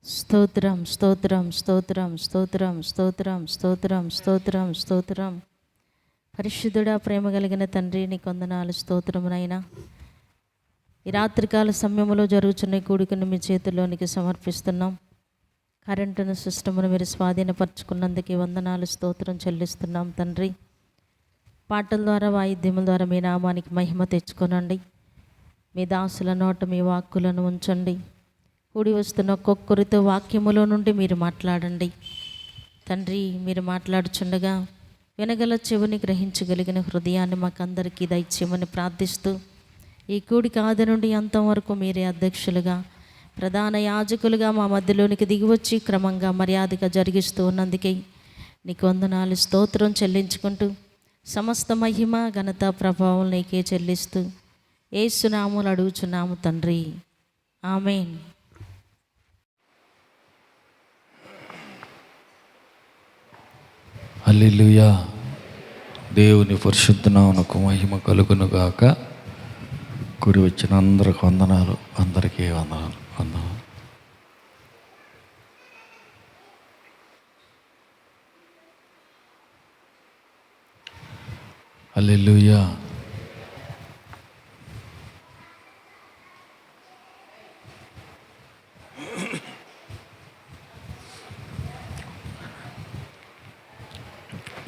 స్తోత్రం స్తోత్రం స్తోత్రం స్తోత్రం స్తోత్రం స్తోత్రం స్తోత్రం స్తోత్రం. పరిశుద్ధుడా, ప్రేమ కలిగిన తండ్రి, నీకు వందనాలు, స్తోత్రమునైనా. ఈ రాత్రికాల సమయంలో జరుగుతున్న కూడికను మీ చేతుల్లోనికి సమర్పిస్తున్నాం. కరెంటును సిస్టమును మీరు స్వాధీనపరచుకున్నందుకు వందనాలు, స్తోత్రం చెల్లిస్తున్నాం తండ్రి. పాటల ద్వారా, వాయిద్యముల ద్వారా మీ నామానికి మహిమ తెచ్చుకొనండి. మీ దాసుల నోట మీ వాక్కులను ఉంచండి. కూడి వస్తున్న ఒక్కొక్కరితో వాక్యములో నుండి మీరు మాట్లాడండి తండ్రి. మీరు మాట్లాడుచుండగా వినగల చెవిని, గ్రహించగలిగిన హృదయాన్ని మాకందరికీ దయచేయమని ప్రార్థిస్తూ, ఈ కూడిక ఆది నుండి అంతం వరకు మీరే అధ్యక్షులుగా, ప్రధాన యాజకులుగా మా మధ్యలోనికి దిగివచ్చి క్రమంగా మర్యాదగా జరిగిస్తూ ఉన్నందుకే నీకు వందనాలు, స్తోత్రం చెల్లించుకుంటూ, సమస్త మహిమ ఘనత ప్రభావం నీకే చెల్లిస్తూ యేసు నామములో అడుగుచున్నాము తండ్రి, ఆమేన్. హల్లెలూయా. దేవుని పరిశుద్ధ నామమునకు మహిమ కలుగును గాక. కూడి వచ్చిన అందరికి వందనాలు, అందరికీ వందనాలు. హల్లెలూయా.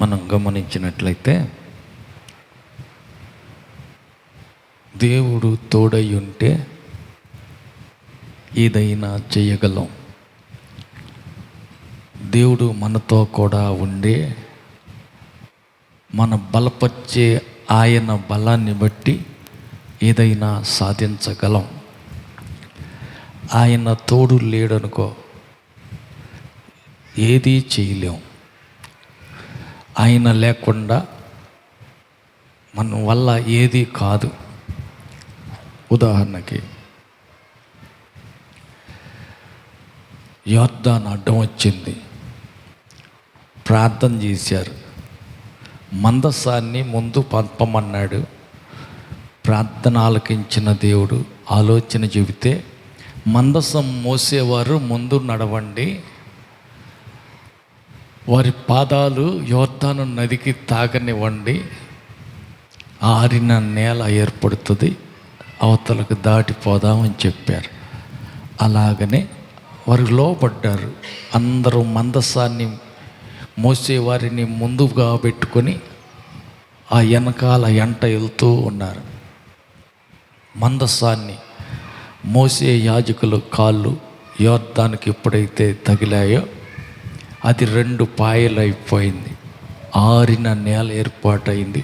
మనం గమనించినట్లయితే దేవుడు తోడై ఉంటే ఏదైనా చేయగలం. దేవుడు మనతో కూడా ఉండే మన బలపరిచే ఆయన బలాన్ని బట్టి ఏదైనా సాధించగలం. ఆయన తోడు లేడనుకో ఏదీ చేయలేం. ఆయన లేకుండా మన వల్ల ఏది కాదు. ఉదాహరణకి యోర్దాను అడ్డం వచ్చింది, ప్రార్థన చేశారు, మందసాన్ని ముందు పంపమన్నాడు. ప్రార్థన ఆలకించిన దేవుడు ఆలోచన చెబితే, మందసం మోసేవారు ముందు నడవండి, వారి పాదాలు యోర్దాను నదికి తాగనివ్వండి, ఆరిన నేల ఏర్పడుతుంది, అవతలకు దాటిపోదామని చెప్పారు. అలాగనే వారు లోపడ్డారు. అందరూ మందసాన్ని మోసేవారిని ముందుగా పెట్టుకొని ఆ వెనకాల ఎంట వెళ్తూ ఉన్నారు. మందసాన్ని మోసే యాజకుల కాళ్ళు యోర్దానికి ఎప్పుడైతే తగిలాయో అది 2 పాయలు అయిపోయింది, ఆరిన నేల ఏర్పాటైంది,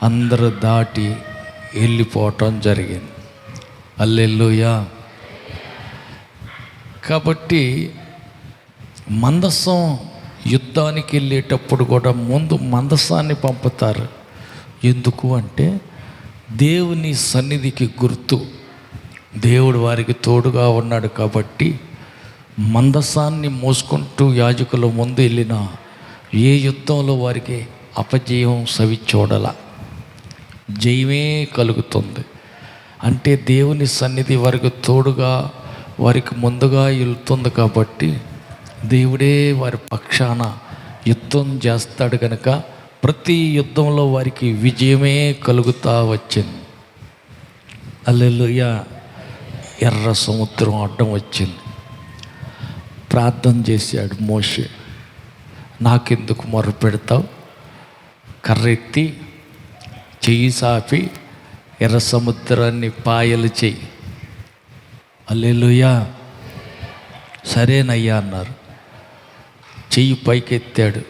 అందరూ దాటి వెళ్ళిపోవటం జరిగింది. హల్లెలూయా. కాబట్టి మందసం యుద్ధానికి వెళ్ళేటప్పుడు కూడా ముందు మందసాన్ని పంపుతారు. ఎందుకు అంటే దేవుని సన్నిధికి గుర్తు. దేవుడు వారికి తోడుగా ఉన్నాడు కాబట్టి మందసాన్ని మోసుకుంటూ యాజకుల ముందు వెళ్ళిన ఏ యుద్ధంలో వారికి అపజయం సవి చూడాల, జయమే కలుగుతుంది. అంటే దేవుని సన్నిధి వారికి తోడుగా, వారికి ముందుగా వెళ్తుంది కాబట్టి దేవుడే వారి పక్షాన యుద్ధం చేస్తాడు కనుక ప్రతి యుద్ధంలో వారికి విజయమే కలుగుతూ వచ్చింది. హల్లెలూయా. ఎర్ర సముద్రం అడ్డం వచ్చింది. ప్రార్థన చేశాడు మోషే, నాకెందుకు మొర్ర పెడతావు, కర్రెత్తి చెయ్యి సాపి ఎర్ర సముద్రాన్ని పాయలు చెయ్యి. హల్లెలూయా. సరేనయ్యా అన్నారు. చెయ్యి పైకెత్తాడు,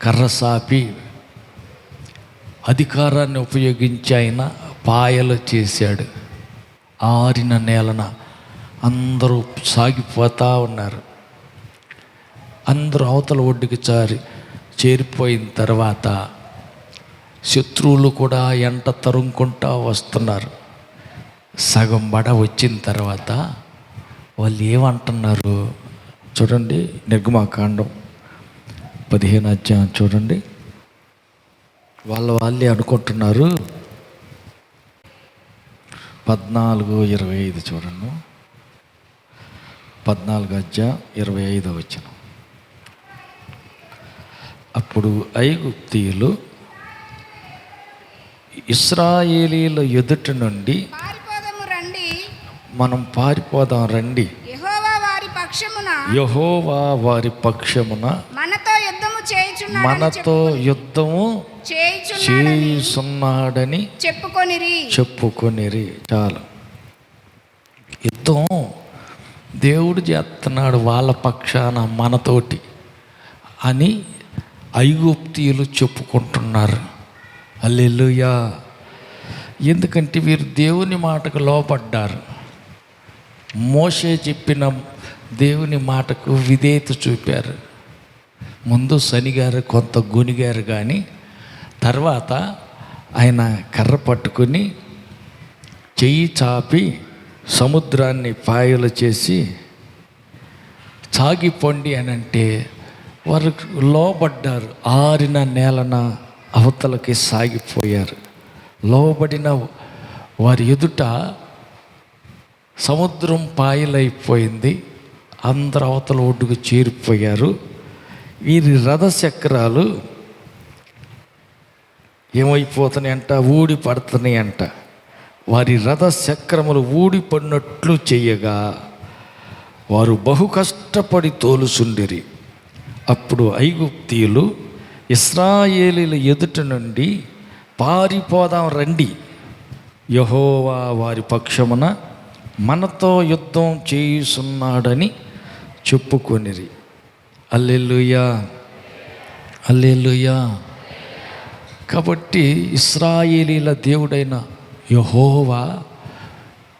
కర్ర సాపి అధికారాన్ని ఉపయోగించి ఆయన పాయలు చేశాడు. ఆరిన నేలన అందరూ సాగిపోతూ ఉన్నారు. అందరూ అవతల ఒడ్డుకి చేరిపోయిన తర్వాత శత్రువులు కూడా ఎంట తరుముకుంటూ వస్తున్నారు. సగం బడ వచ్చిన తర్వాత వాళ్ళు ఏమంటున్నారు చూడండి. నిర్గమాకాండం 15వ అధ్యాయం చూడండి. వాళ్ళే అనుకుంటున్నారు. 14:25 చూడండి. 14:25. అప్పుడు ఐగుప్తీయులు ఇశ్రాయేలీల ఎదుట నుండి పారిపోదము రండి, మనం పారిపోదాం రండి, యెహోవా వారి పక్షమున యెహోవా వారి పక్షమున మనతో యుద్ధము మనతో యుద్ధము చేయుచున్నాడని చెప్పుకొనిరి. చాలు. యుద్ధం దేవుడు చేస్తున్నాడు వాళ్ళ పక్షాన మనతోటి అని ఐగుప్తీయులు చెప్పుకుంటున్నారు. హల్లెలూయా. ఎందుకంటే వీరు దేవుని మాటకు లోబడ్డారు. మోషే చెప్పిన దేవుని మాటకు విధేయత చూపారు. ముందు శనిగారు, కొంత గొనిగారు, కానీ తర్వాత ఆయన కర్ర పట్టుకుని చెయ్యి చాపి సముద్రాన్ని పాయలు చేసి సాగిపోండి అని అంటే వారు లోబడ్డారు. ఆరిన నేలన అవతలకి సాగిపోయారు. లోబడిన వారి ఎదుట సముద్రం పాయలైపోయింది. అందరు అవతల ఒడ్డుకు చేరిపోయారు. వీరి రథచక్రాలు ఏమైపోతున్నాయంట, ఊడి పడుతున్నాయంట. వారి రథచక్రములు ఊడిపడినట్లు చేయగా వారు బహు కష్టపడి తోలుచుండిరి. అప్పుడు ఐగుప్తీయులు ఇశ్రాయేలీల ఎదుట నుండి పారిపోదాం రండి, యెహోవా వారి పక్షమున మనతో యుద్ధం చేయుచున్నాడని చెప్పుకొనిరి. హల్లెలూయా, హల్లెలూయా. కాబట్టి ఇశ్రాయేలీల దేవుడైన యెహోవా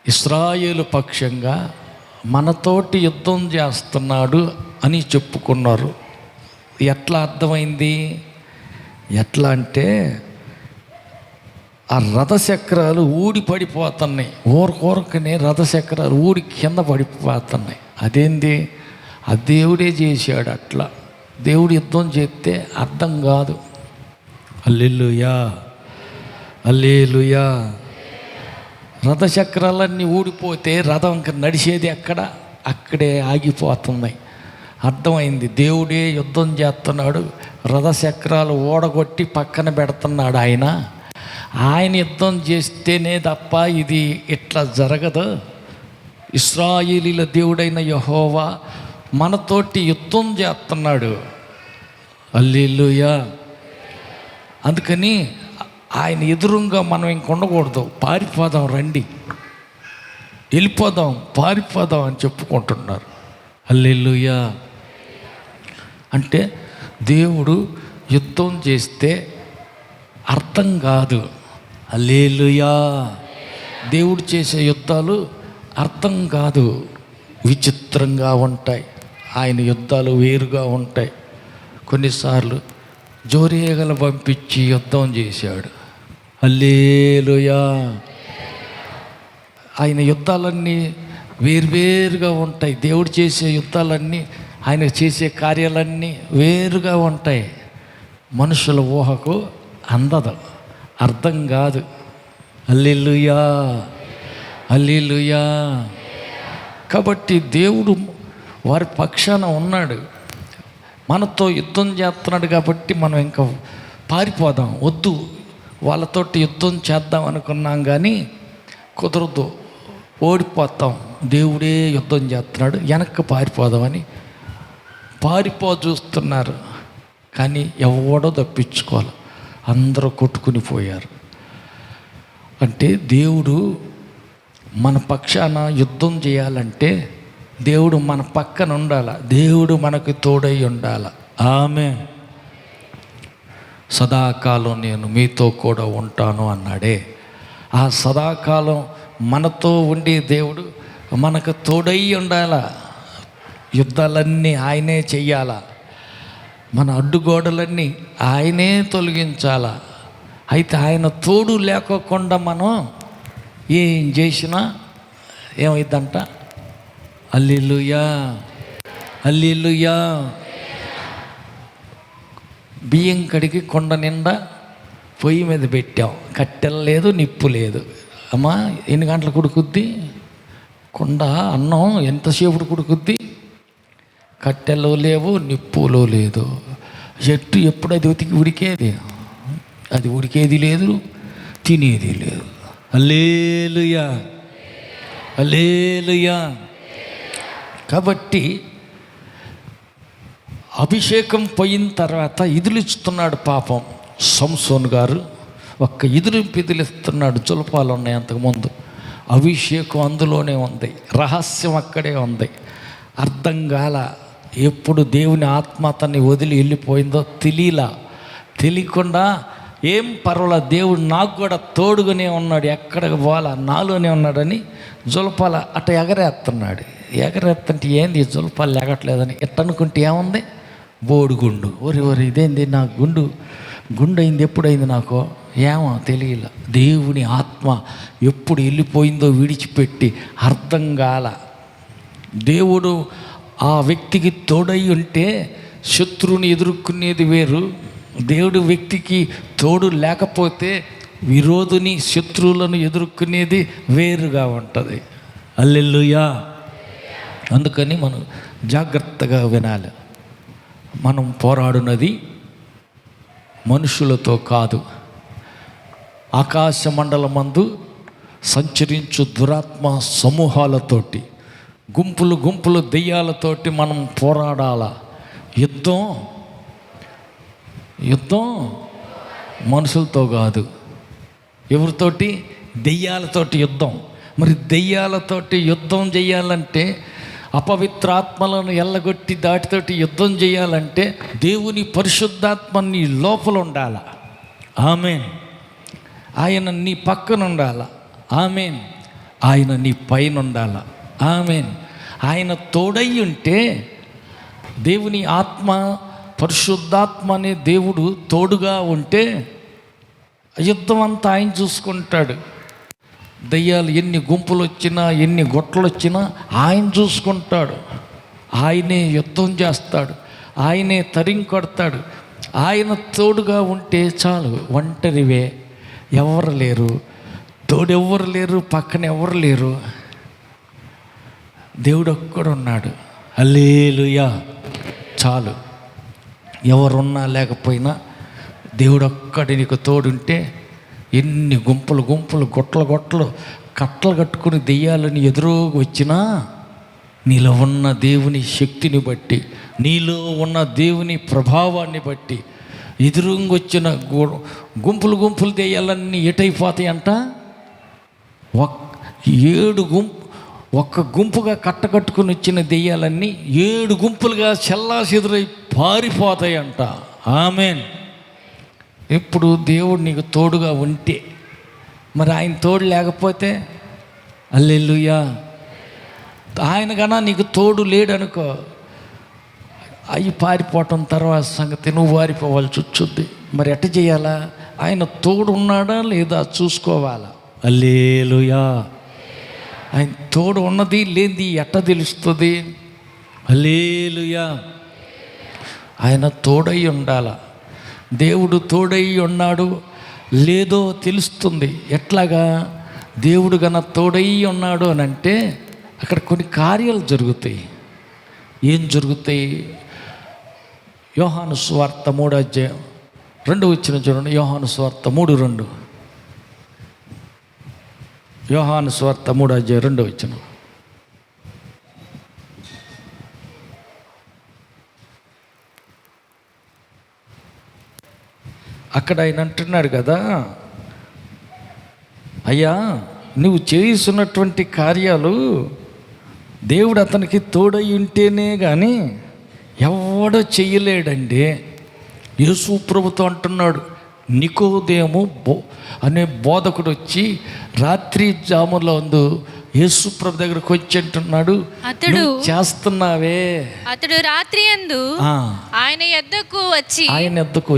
ఇశ్రాయేలు పక్షంగా మనతోటి యుద్ధం చేస్తున్నాడు అని చెప్పుకున్నారు. ఎట్లా అర్థమైంది? ఎట్లా అంటే ఆ రథచక్రాలు ఊడి పడిపోతున్నాయి. ఊరకనే రథచక్రాలు ఊడి కింద పడిపోతున్నాయి. అదేంది? ఆ దేవుడే చేశాడు అట్లా. దేవుడు యుద్ధం చేస్తే అర్థం కాదు. హల్లెలూయా, హల్లెలూయా. రథచక్రాలన్నీ ఊడిపోతే రథం ఇంకా నడిచేది ఎక్కడ? అక్కడే ఆగిపోతున్నాయి. అర్థమైంది. దేవుడే యుద్ధం చేస్తున్నాడు. రథచక్రాలు ఓడగొట్టి పక్కన పెడుతున్నాడు ఆయన. ఆయన యుద్ధం చేస్తేనే తప్ప ఇది ఇట్లా జరగదు. ఇశ్రాయేలీల దేవుడైన యెహోవా మనతోటి యుద్ధం చేస్తున్నాడు. హల్లెలూయా. అందుకని ఆయన ఎదురుగా మనం ఇంక ఉండకూడదు. పారిపోదాం రండి, వెళ్ళిపోదాం, పారిపోదాం అని చెప్పుకుంటున్నారు. హల్లెలూయా. అంటే దేవుడు యుద్ధం చేస్తే అర్థం కాదు. హల్లెలూయా. దేవుడు చేసే యుద్ధాలు అర్థం కాదు, విచిత్రంగా ఉంటాయి. ఆయన యుద్ధాలు వేరుగా ఉంటాయి. కొన్నిసార్లు జోరేగలు పంపించి యుద్ధం చేశాడు. హల్లెలూయా. ఆయన యుద్ధాలన్నీ వేరువేరుగా ఉంటాయి. దేవుడు చేసే యుద్ధాలన్నీ, ఆయన చేసే కార్యాలన్నీ వేరుగా ఉంటాయి. మనుషుల ఊహకు అందదు, అర్థం కాదు. హల్లెలూయా, హల్లెలూయా. కాబట్టి దేవుడు వారి పక్షాన ఉన్నాడు, మనతో యుద్ధం చేస్తున్నాడు. కాబట్టి మనం ఇంకా పారిపోదాం, వద్దు వాళ్ళతోటి యుద్ధం చేద్దాం అనుకున్నాం, కానీ కుదరదు, ఓడిపోతాం. దేవుడే యుద్ధం చేస్తున్నాడు, వెనక్కి పారిపోదామని చూస్తున్నారు. కానీ ఎవడో తప్పించుకోవాలి, అందరూ కొట్టుకుని పోయారు. అంటే దేవుడు మన పక్షాన యుద్ధం చేయాలంటే దేవుడు మన పక్కన ఉండాలి, దేవుడు మనకు తోడై ఉండాలి. ఆమేన్. సదాకాలం నేను మీతో కూడా ఉంటాను అన్నాడే. ఆ సదాకాలం మనతో ఉండే దేవుడు మనకు తోడై ఉండాల. యుద్ధాలన్నీ ఆయనే చెయ్యాల. మన అడ్డుగోడలన్నీ ఆయనే తొలగించాల. అయితే ఆయన తోడు లేకోకుండా మనం ఏం చేసినా ఏమైందంట? హల్లెలూయా, హల్లెలూయా. బియ్యం కడిగి కొండ నిండా పొయ్యి మీద పెట్టాం, కట్టెల లేదు, నిప్పు లేదు. అమ్మా ఎన్ని గంటలకు ఉడుకుద్ది? కుండ అన్నం ఎంతసేపు ఉడుకుద్ది? కట్టెలో లేవు, నిప్పులో లేదు. చెట్టు ఎప్పుడు అది ఉడికేది? అది ఉడికేది లేదు, తినేది లేదు. హల్లెలూయా, హల్లెలూయా. కాబట్టి అభిషేకం పోయిన తర్వాత ఇదిలిస్తున్నాడు పాపం సంసోను గారు. ఒక్క ఇదిలిస్తున్నాడు. జులపాలు ఉన్నాయి అంతకుముందు. అభిషేకం అందులోనే ఉంది, రహస్యం అక్కడే ఉంది. అర్థం కాల. ఎప్పుడు దేవుని ఆత్మ అతన్ని వదిలి వెళ్ళిపోయిందో తెలియకుండా ఏం పర్వాలేదు, దేవుడు నాకు కూడా తోడుగానే ఉన్నాడు, ఎక్కడికి పోవాలా నాలోనే ఉన్నాడని జులపాల అట ఎగరేస్తున్నాడు. ఎగరేస్తుంటే ఏంది జులపాలు ఎగట్లేదని ఎట్టనుకుంటే ఏముంది? బోడిగుండు. ఒరి ఇదేంది, నా గుండు అయింది, ఎప్పుడైంది నాకు ఏమో తెలియలా. దేవుని ఆత్మ ఎప్పుడు వెళ్ళిపోయిందో విడిచిపెట్టి అర్థం కాల. దేవుడు ఆ వ్యక్తికి తోడై ఉంటే శత్రువుని ఎదుర్కొనేది వేరు, దేవుడు వ్యక్తికి తోడు లేకపోతే విరోధిని శత్రువులను ఎదుర్కొనేది వేరుగా ఉంటుంది. హల్లెలూయా. అందుకని మనం జాగ్రత్తగా వినాలి. మనం పోరాడున్నది మనుషులతో కాదు, ఆకాశ మండలమందు సంచరించు దురాత్మ సమూహాలతోటి, గుంపులు దెయ్యాలతోటి మనం పోరాడాల. యుద్ధం మనుషులతో కాదు. ఎవరితోటి? దెయ్యాలతోటి యుద్ధం. మరి దెయ్యాలతోటి యుద్ధం చేయాలంటే, అపవిత్రాత్మలను ఎల్లగొట్టి దాటితోటి యుద్ధం చేయాలంటే దేవుని పరిశుద్ధాత్మ నీ లోపల ఉండాల. ఆమేన్. ఆయన నీ పక్కన ఉండాల. ఆమేన్. ఆయన నీ పైన ఉండాల. ఆమేన్. ఆయన తోడై ఉంటే, దేవుని ఆత్మ పరిశుద్ధాత్మ అనే దేవుడు తోడుగా ఉంటే యుద్ధం అంతా ఆయన చూసుకుంటాడు. దయ్యాలు ఎన్ని గుంపులు వచ్చినా, ఎన్ని గొట్టలు వచ్చినా ఆయన చూసుకుంటాడు. ఆయనే యుద్ధం చేస్తాడు, ఆయనే తరిం కొడతాడు. ఆయన తోడుగా ఉంటే చాలు. ఒంటరివే, ఎవరు లేరు, తోడెవ్వరు లేరు, పక్కన ఎవరు లేరు, దేవుడు ఒక్కడు ఉన్నాడు. హల్లెలూయా. చాలు. ఎవరున్నా లేకపోయినా దేవుడు ఒక్కడి నీకు తోడుంటే, ఎన్ని గుంపులు గొట్టలు కట్టలు కట్టుకుని దెయ్యాలని ఎదురుగా వచ్చినా, నీలో ఉన్న దేవుని శక్తిని బట్టి, నీలో ఉన్న దేవుని ప్రభావాన్ని బట్టి ఎదురుగా వచ్చిన గుంపులు దెయ్యాలన్నీ ఎటైపోతాయి అంట? ఒక్క గుంపుగా కట్టకట్టుకుని వచ్చిన దెయ్యాలన్నీ 7 గుంపులుగా చెల్లాచెదురై పారిపోతాయి అంట. ఆమేన్. ఇప్పుడు దేవుడు నీకు తోడుగా ఉంటే, మరి ఆయన తోడు లేకపోతే హల్లెలూయా. ఆయన కన్నా నీకు తోడు లేడనుకో, అవి పారిపోవటం తర్వాత సంగతి, నువ్వు పారిపోవాల్సి వచ్చుద్ది. మరి ఎట్ట చేయాలా? ఆయన తోడు ఉన్నాడా లేదా చూసుకోవాలా. హల్లెలూయా. ఆయన తోడు ఉన్నది లేనిది ఎట్ట తెలుస్తుంది? హల్లెలూయా. ఆయన తోడై ఉండాల. దేవుడు తోడై ఉన్నాడు లేదో తెలుస్తుంది. ఎట్లాగా? దేవుడు గన తోడై ఉన్నాడు అని అంటే అక్కడ కొన్ని కార్యాలు జరుగుతాయి. ఏం జరుగుతాయి? యోహాను సువార్త 3:2 చూడండి. యోహాను సువార్త 3:2. యోహాను సువార్త 3:2. అక్కడ ఆయన అంటున్నాడు కదా, అయ్యా నువ్వు చేస్తున్నటువంటి కార్యాలు దేవుడు అతనికి తోడై ఉంటేనే కానీ ఎవడో చెయ్యలేడండి. యేసు ప్రభుతో అంటున్నాడు, నికోదేము అనే బోధకుడు వచ్చి రాత్రి జాములో యేసు ప్రభు దగ్గరకు వచ్చి అంటున్నాడు, అతడు చేస్తున్నావే. అతడు రాత్రి యందు ఆయన యొద్దకు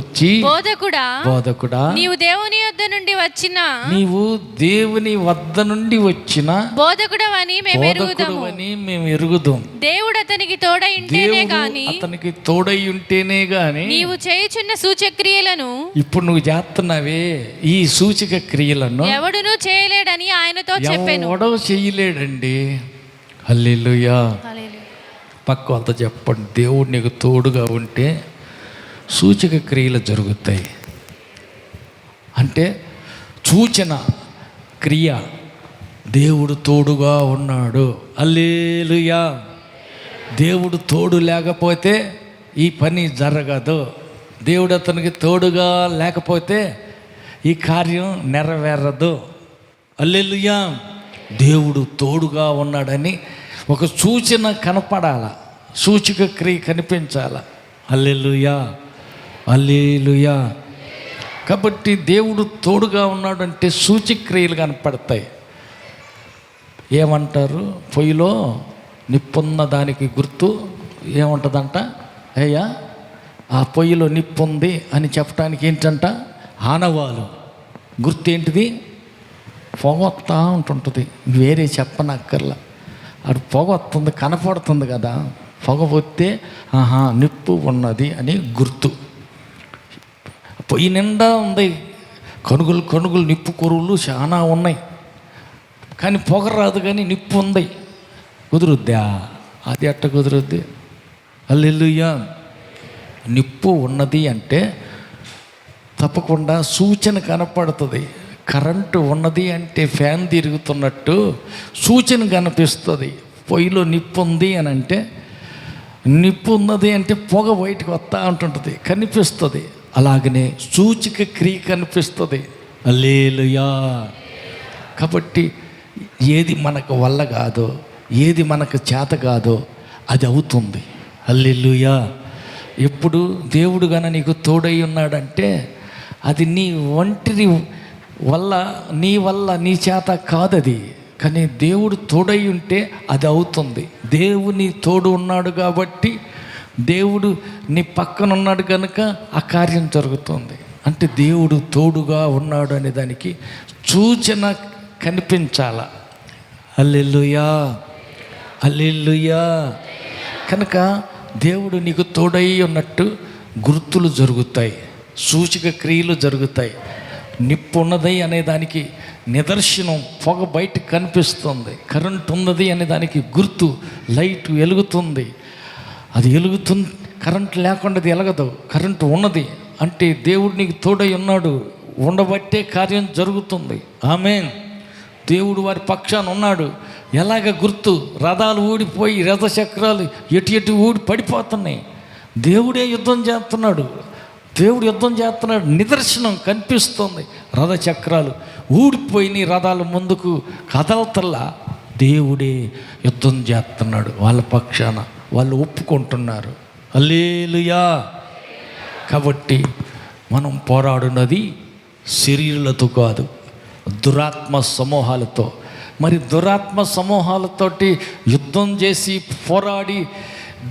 వచ్చి బోధకుడా నీవు దేవుని వద్ద నుండి వచ్చిన బోధకుడవని మేము ఎరుగుదాం. దేవుడు అతనికి తోడై ఉంటేనే గాని నీవు చేయుచున్న సూచక్రియలను, ఇప్పుడు నువ్వు చేస్తున్నావే ఈ సూచక క్రియలను ఎవడునూ చేయలేడని ఆయనతో చెప్పాను. చేయలేడండి. హల్లెలూయా. పక్క అంత చెప్పండి, దేవుడు నీకు తోడుగా ఉంటే సూచక క్రియలు జరుగుతాయి. అంటే సూచన క్రియ, దేవుడు తోడుగా ఉన్నాడు. హల్లెలూయా. దేవుడు తోడు లేకపోతే ఈ పని జరగదు. దేవుడు అతనికి తోడుగా లేకపోతే ఈ కార్యం నెరవేరదు. హల్లెలూయా. దేవుడు తోడుగా ఉన్నాడని ఒక సూచన కనపడాల, సూచక క్రియ కనిపించాల. హల్లెలూయా, హల్లెలూయా. కాబట్టి దేవుడు తోడుగా ఉన్నాడంటే సూచక క్రియలు కనపడతాయి. ఏమంటారు, పొయ్యిలో నిప్పున్న దానికి గుర్తు ఏముంటుందంట? అయ్యా ఆ పొయ్యిలో నిప్పు ఉంది అని చెప్పడానికి ఏంటంట? ఆనవాలు. గుర్తు ఏంటిది? పొగ వస్తూ ఉంటుంటుంది, వేరే చెప్పనక్కర్లా. అది పొగ వస్తుంది, కనపడుతుంది కదా. పొగ వస్తే ఆహా నిప్పు ఉన్నది అని గుర్తు. పొయ్యి నిండా ఉంది, కనుగులు కనుగులు నిప్పు కొరువులు చాలా ఉన్నాయి, కానీ పొగ రాదు, కానీ నిప్పు ఉంది. కుదురుద్దా? అది ఎట్ట కుదురుద్ది? హల్లెలూయా. నిప్పు ఉన్నది అంటే తప్పకుండా సూచన కనపడుతుంది. కరెంటు ఉన్నది అంటే ఫ్యాన్ తిరుగుతున్నట్టు సూచన కనిపిస్తుంది. పొయ్యిలో నిప్పు ఉంది అని అంటే, నిప్పు ఉన్నది అంటే పొగ బయటకు వస్తూ ఉంటుంటుంది, కనిపిస్తుంది. అలాగనే సూచిక క్రియ కనిపిస్తుంది. హల్లెలూయా. కాబట్టి ఏది మనకు వల్ల కాదో, ఏది మనకు చేత కాదో అది అవుతుంది. హల్లెలూయా. ఎప్పుడు దేవుడు గన నీకు తోడై ఉన్నాడంటే అది నీ ఒంటరి వల్ల, నీ వల్ల, నీ చేత కాదది, కానీ దేవుడు తోడై ఉంటే అది అవుతుంది. దేవుని తోడు ఉన్నాడు కాబట్టి, దేవుడు నీ పక్కన ఉన్నాడు కనుక ఆ కార్యం జరుగుతుంది. అంటే దేవుడు తోడుగా ఉన్నాడు అనే దానికి సూచన కనిపించాల. హల్లెలూయా, హల్లెలూయా. కనుక దేవుడు నీకు తోడై ఉన్నట్టు గుర్తులు జరుగుతాయి, సూచక క్రియలు జరుగుతాయి. నిప్పు ఉన్నది అనే దానికి నిదర్శనం పొగ బయటకు కనిపిస్తుంది. కరెంట్ ఉన్నది అనే దానికి గుర్తు లైట్ వెలుగుతుంది. అది వెలుగుతుంది, కరెంట్ లేకుండా అది వెలగదు. కరెంటు ఉన్నది అంటే దేవుడు నీకు తోడై ఉన్నాడు, ఉండబట్టే కార్యం జరుగుతుంది. ఆమేన్. దేవుడు వారి పక్షాన ఉన్నాడు. ఎలాగ గుర్తు? రథాలు ఊడిపోయి రథ చక్రాలు ఎటు ఎటు ఊడి పడిపోతున్నాయి. దేవుడే యుద్ధం చేస్తున్నాడు, దేవుడు యుద్ధం చేస్తున్నాడు. నిదర్శనం కనిపిస్తుంది. రథ చక్రాలు ఊడిపోయినాయి, రథాలు ముందుకు కదలతల్లా. దేవుడే యుద్ధం చేస్తున్నాడు వాళ్ళ పక్షాన, వాళ్ళు ఒప్పుకుంటున్నారు. హల్లెలూయా. కాబట్టి మనం పోరాడున్నది శరీరులతో కాదు, దురాత్మ సమూహాలతో. మరి దురాత్మ సమూహాలతోటి యుద్ధం చేసి పోరాడి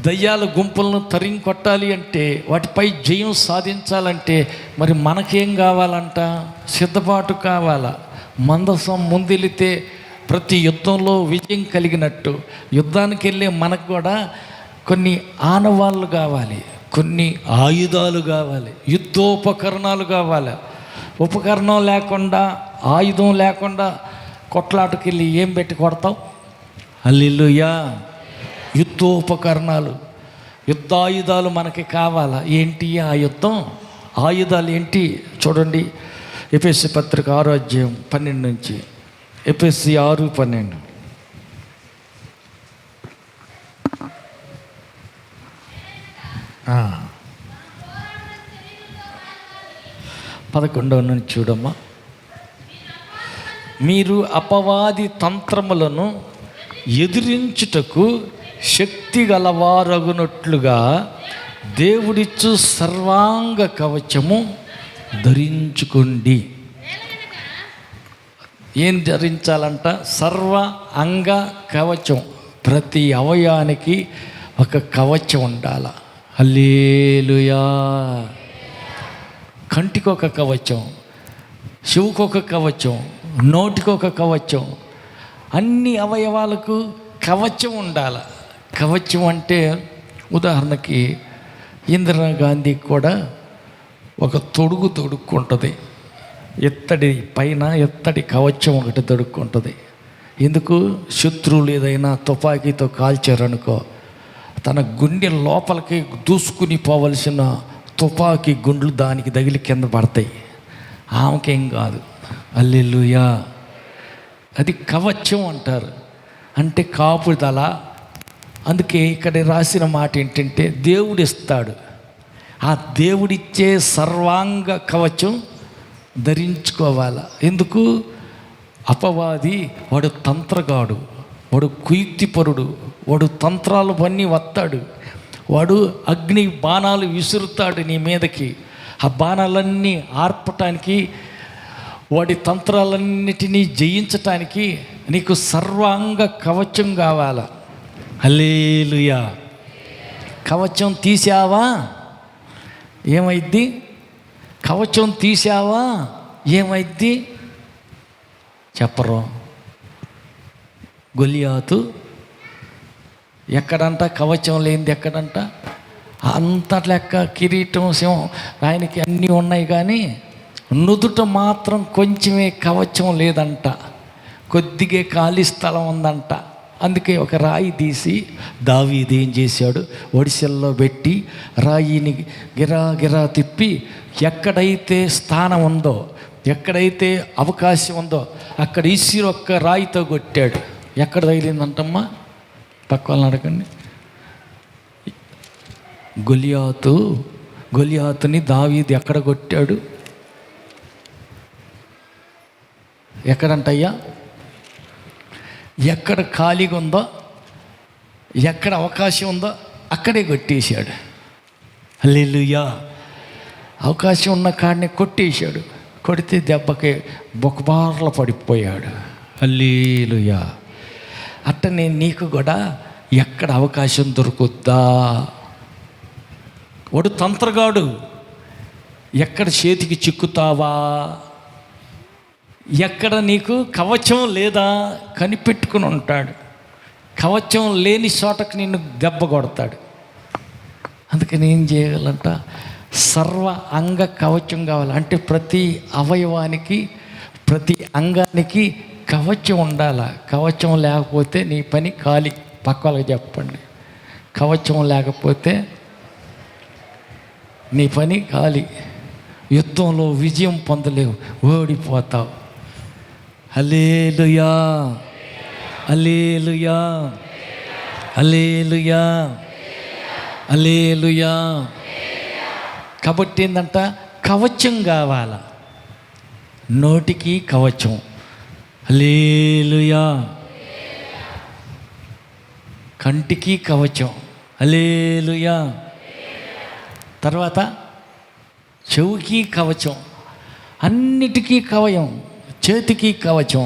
దయ్యాల గుంపులను తరిమి కొట్టాలి అంటే, వాటిపై జయం సాధించాలంటే మరి మనకేం కావాలంట? సిద్ధపాటు కావాలా. మందసం ముందెళితే ప్రతి యుద్ధంలో విజయం కలిగినట్టు, యుద్ధానికి వెళ్ళే మనకు కూడా కొన్ని ఆనవాళ్ళు కావాలి, కొన్ని ఆయుధాలు కావాలి, యుద్ధోపకరణాలు కావాలి. ఉపకరణం లేకుండా, ఆయుధం లేకుండా కొట్లాటకి వెళ్ళి ఏం పెట్టి కొడతాం? హల్లెలూయా. యుద్ధోపకరణాలు, యుద్ధాయుధాలు మనకి కావాలా. ఏంటి ఆ యుద్ధం ఆయుధాలు ఏంటి? చూడండి, ఎఫెసీ పత్రిక 6వ అధ్యాయం 12 నుంచి. ఎఫెసీ 6:12. ఆ 11వ నుంచి చూడమ్మా. మీరు అపవాది తంత్రములను ఎదిరించుటకు శక్తి గలవారగునట్లుగా దేవుడిచ్చు సర్వాంగ కవచము ధరించుకోండి. ఏం ధరించాలంట? సర్వ అంగ కవచం. ప్రతి అవయానికి ఒక కవచం ఉండాల. హల్లెలూయా. కంటికి ఒక కవచం, చెవుకు ఒక కవచం, నోటికి ఒక కవచం, అన్ని అవయవాలకు కవచం ఉండాల. కవచం అంటే ఉదాహరణకి ఇందిరాగాంధీకి కూడా ఒక తొడుగు తొడుక్కుంటుంది, ఎత్తడి పైన ఎత్తడి కవచం ఒకటి తొడుక్కుంటుంది. ఎందుకు? శత్రువులు ఏదైనా తుపాకీతో కాల్చారనుకో, తన గుండె లోపలికి దూసుకుని పోవలసిన తుపాకీ గుండ్లు దానికి తగిలి కింద పడతాయి. ఆమెకేం కాదు. హల్లెలూయా. అది కవచం అంటారు, అంటే కాపుదల. అందుకే ఇక్కడ రాసిన మాట ఏంటంటే దేవుడు ఇస్తాడు. ఆ దేవుడిచ్చే సర్వాంగ కవచం ధరించుకోవాలి. ఎందుకు? అపవాది వాడు తంత్రగాడు, వాడు కుయుక్తిపరుడు, వాడు తంత్రాలు పన్ని వస్తాడు, వాడు అగ్ని బాణాలు విసురుతాడు నీ మీదకి. ఆ బాణాలన్నీ ఆర్పటానికి, వాడి తంత్రాలన్నిటినీ జయించటానికి నీకు సర్వాంగ కవచం కావాల. హల్లెలూయా. కవచం తీసావా ఏమైద్ది? కవచం తీసావా ఏమైద్ది? చెప్పరు. గొలియాతు ఎక్కడంట? కవచం లేనిది ఎక్కడంట? అంత లెక్క కిరీటం, సింహం, ఆయనకి అన్నీ ఉన్నాయి, కానీ నుదుట మాత్రం కొంచెమే కవచం లేదంట. కొద్దిగా ఖాళీ స్థలం ఉందంట. అందుకే ఒక రాయి తీసి దావీదు ఏం చేశాడు? ఒడిసెల్లో పెట్టి రాయిని గిరా గిరా తిప్పి ఎక్కడైతే స్థానం ఉందో, ఎక్కడైతే అవకాశం ఉందో అక్కడ ఇసిరి ఒక్క రాయితో కొట్టాడు. ఎక్కడ తగిలిందంటమ్మా? పక్క వాళ్ళని అడగండి. గొలియాతుని దావీదు ఎక్కడ కొట్టాడు? ఎక్కడంటయ్యా? ఎక్కడ ఖాళీగా ఉందో, ఎక్కడ అవకాశం ఉందో అక్కడే కొట్టేశాడు. హల్లెలూయా. అవకాశం ఉన్న కాడనే కొట్టేశాడు. కొడితే దెబ్బకి బొక్కబార్ల పడిపోయాడు. హల్లెలూయా. అట్టనే నీకు కూడా ఎక్కడ అవకాశం దొరుకుద్దా? వాడు తంత్రగాడు. ఎక్కడ చేతికి చిక్కుతావా? ఎక్కడ నీకు కవచం లేదా కనిపెట్టుకుని ఉంటాడు. కవచం లేని చోటకు నిన్ను దెబ్బ కొడతాడు. అందుకని ఏం చేయగలంట? సర్వ అంగ కవచం కావాలి. అంటే ప్రతి అవయవానికి, ప్రతి అంగానికి కవచం ఉండాలి. కవచం లేకపోతే నీ పని ఖాళీ. పక్కలకు చెప్పండి. కవచం లేకపోతే నీ పని ఖాళీ. యుద్ధంలో విజయం పొందలేవు, ఓడిపోతావు. హల్లెలూయా, హల్లెలూయా, హల్లెలూయా, హల్లెలూయా. కాబట్టి ఏంటంట? కవచం కావాల. నోటికి కవచం. హల్లెలూయా. కంటికి కవచం. హల్లెలూయా. తర్వాత చెవుకి కవచం. అన్నిటికీ కవయం. చేతికి కవచం.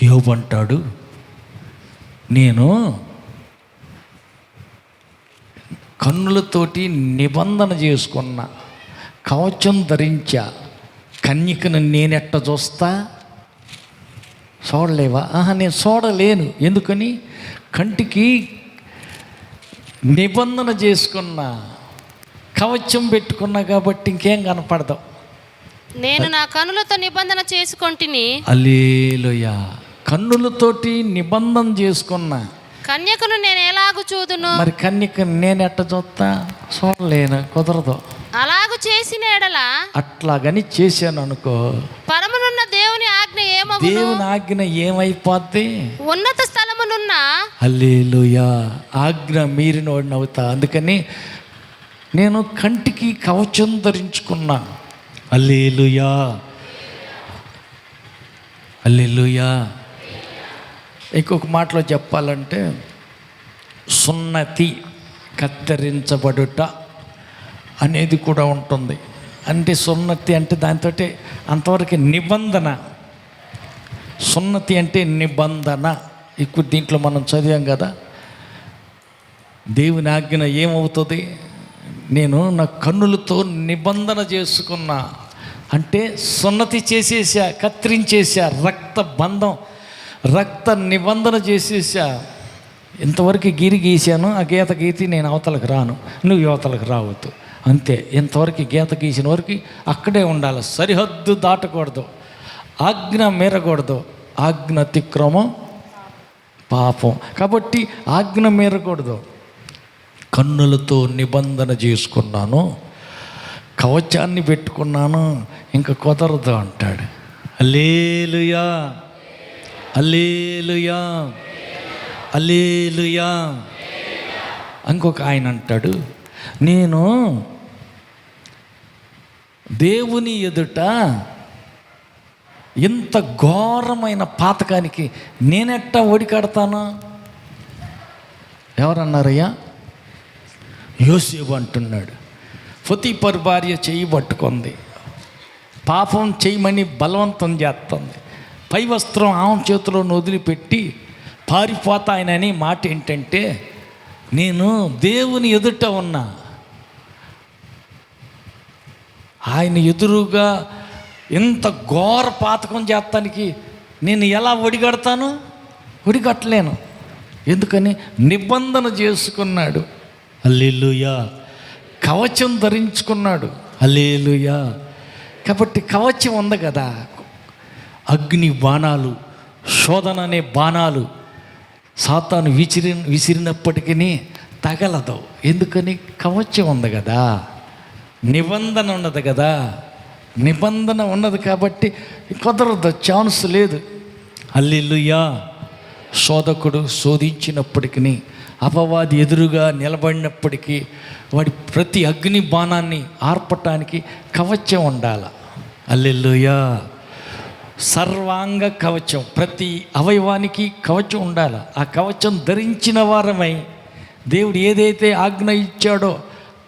యోబు అంటాడు, నేను కన్నులతోటి నిబంధన చేసుకున్నా, కవచం ధరించా, కన్యకను నేనెట్ట చూస్తా? చూడలేవా? నేను చూడలేను. ఎందుకని? కంటికి నిబంధన చేసుకున్నా, కవచం పెట్టుకున్నా కాబట్టి ఇంకేం కనపడదు. నేను నా కన్నులతో నిబంధన చేసుకొంటిని. హల్లెలూయా. కన్నులతోటి నిబంధన చేసుకున్నా. కన్యకను నేను ఎలాగూ చూదును? మరి కన్యకను నేను ఎట్ట చూస్తా? చూడలేను, కుదరదు. అలాగూ చేసిన ఎడల, అట్లాగని చేశాను అనుకో, పరమునున్న దేవుని ఆజ్ఞ ఏమవును? దేవుని ఆజ్ఞ ఏమైపోద్ది? ఉన్నత స్థలమునున్న, హల్లెలూయా, ఆజ్ఞ మీరిన వాడిని అవుతా. అందుకని నేను కంటికి కవచం ధరించుకున్నా. హల్లెలూయా, హల్లెలూయా. ఇంకొక మాటలో చెప్పాలంటే సున్నతి, కత్తిరించబడుట అనేది కూడా ఉంటుంది. అంటే సున్నతి అంటే దాంతో అంతవరకు నిబంధన. సున్నతి అంటే నిబంధన. ఇప్పుడు దీంట్లో మనం చదివాం కదా, దేవుని ఆజ్ఞ ఏమవుతుంది? నేను నా కన్నులతో నిబంధన చేసుకున్నా. అంటే సున్నతి చేసేసా, కత్తిరించేసా, రక్త బంధం, రక్త నిబంధన చేసేసా. ఇంతవరకు గిరి గీసాను, ఆ గీత గీతి నేను అవతలకు రాను, నువ్వు యువతలకు రావద్దు, అంతే. ఇంతవరకు గీత గీసిన వరకు అక్కడే ఉండాలి, సరిహద్దు దాటకూడదు. ఆజ్ఞ మీరకూడదు. ఆజ్ఞ అతిక్రమం పాపం. కాబట్టి ఆజ్ఞ మీరకూడదు. కన్నులతో నిబంధన చేసుకున్నాను, కవచాన్ని పెట్టుకున్నాను, ఇంకా కుదరదు అంటాడు. హల్లెలూయా, హల్లెలూయా, హల్లెలూయా. ఇంకొక ఆయన అంటాడు, నేను దేవుని ఎదుట ఇంత ఘోరమైన పాతకానికి నేనెట్టా ఒడికడతాను? ఎవరన్నారయ్యా? యోసేపు అంటున్నాడు. పొతీఫరు భార్య చెయ్యి పట్టుకుంది, పాపం చేయమని బలవంతం చేస్తుంది. పై వస్త్రం ఆమె చేతిలో వదిలిపెట్టి పారిపోతా ఆయనని మాట ఏంటంటే, నేను దేవుని ఎదుట ఉన్నా, ఆయన ఎదురుగా ఇంత ఘోర పాతకం చేస్తానికి నేను ఎలా ఒడిగడతాను? ఒడిగట్టలేను. ఎందుకని? నిబంధన చేసుకున్నాడు. హల్లెలూయా. కవచం ధరించుకున్నాడు. హల్లెలూయా. కాబట్టి కవచం ఉంది కదా, అగ్ని బాణాలు, శోధన అనే బాణాలు సాతాను విసిరినప్పటికీ తగలదు. ఎందుకని? కవచం ఉంది కదా, నిబంధన ఉన్నది కదా. నిబంధన ఉన్నది కాబట్టి కుదరదు, ఛాన్స్ లేదు. హల్లెలూయా. శోధకుడు శోధించినప్పటికీ, అపవాది ఎదురుగా నిలబడినప్పటికీ వాడి ప్రతి అగ్ని బాణాన్ని ఆర్పటానికి కవచం ఉండాలి. హల్లెలూయా. సర్వాంగ కవచం, ప్రతి అవయవానికి కవచం ఉండాలి. ఆ కవచం ధరించిన వారమై దేవుడు ఏదైతే ఆజ్ఞ ఇచ్చాడో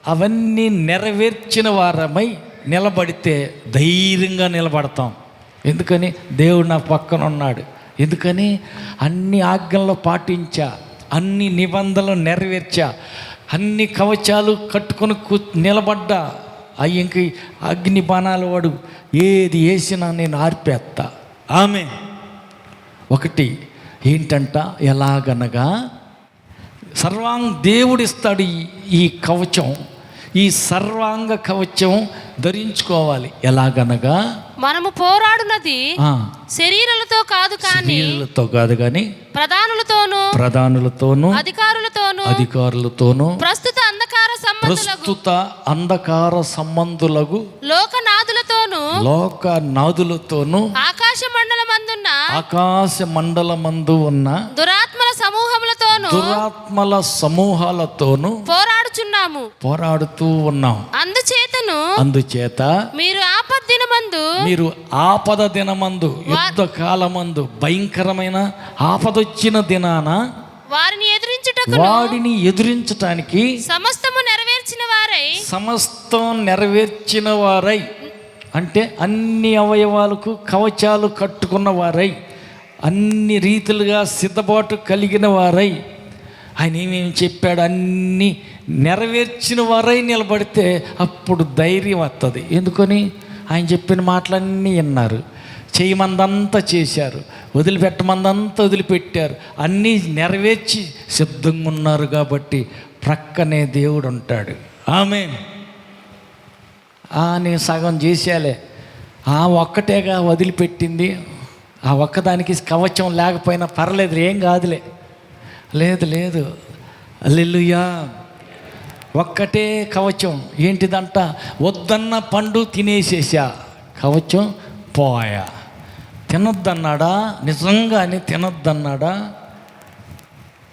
అవన్నీ నెరవేర్చిన వారమై నిలబడితే ధైర్యంగా నిలబడతాం. ఎందుకని? దేవుడు నా పక్కన ఉన్నాడు. ఎందుకని? అన్ని ఆజ్ఞలు పాటించా, అన్ని నిబంధనలు నెరవేర్చా, అన్ని కవచాలు కట్టుకొని నిలబడ్డా. ఇంక అగ్ని బాణాలు వాడు ఏది వేసినా నేను ఆర్పేస్తా. ఆమె ఒకటి ఏంటంట, ఎలాగనగా దేవుడిస్తాడు ఈ కవచం. ఈ సర్వాంగ కవచం ధరించుకోవాలి. ఎలాగనగా మనము పోరాడునది శరీరాలతో కాదు కానీ ప్రధానులతోనూ అధికారులతోనూ ప్రస్తుత అంధకార సంబంధులకు లోకనాదులతోనూ ఆకాశ మండలమందు ఉన్న దురాత్మల సమూహాలతోనూ పోరాడుతూ ఉన్నాం. అందుచేత మీరు ఆపద దినమందు యుద్ధ కాలమందు భయంకరమైన ఆపదొచ్చిన దినాన వాడిని ఎదిరించటానికి సమస్తం నెరవేర్చిన వారై, అంటే అన్ని అవయవాలకు కవచాలు కట్టుకున్న వారై, అన్ని రీతిలుగా సిద్ధపాటు కలిగిన వారై, ఆయన ఏమేమి చెప్పాడు అన్నీ నెరవేర్చిన వారై నిలబడితే అప్పుడు ధైర్యం వస్తుంది. ఎందుకని? ఆయన చెప్పిన మాటలన్నీ విన్నారు, చేయమందంతా చేశారు, వదిలిపెట్టమందంతా వదిలిపెట్టారు, అన్నీ నెరవేర్చి సిద్ధంగా ఉన్నారు. కాబట్టి ప్రక్కనే దేవుడు ఉంటాడు. ఆమేన్. నేను సగం చేసేలే, ఒక్కటేగా వదిలిపెట్టింది, ఆ ఒక్కదానికి కవచం లేకపోయినా పర్లేదు, ఏం కాదులే. లేదు. హల్లెలూయా. ఒక్కటే కవచం. ఏంటిదంట? వద్దన్న పండు తినేసేసా, కవచం పోయా. తినొద్దన్నాడా? నిజంగానే తినొద్దన్నాడా?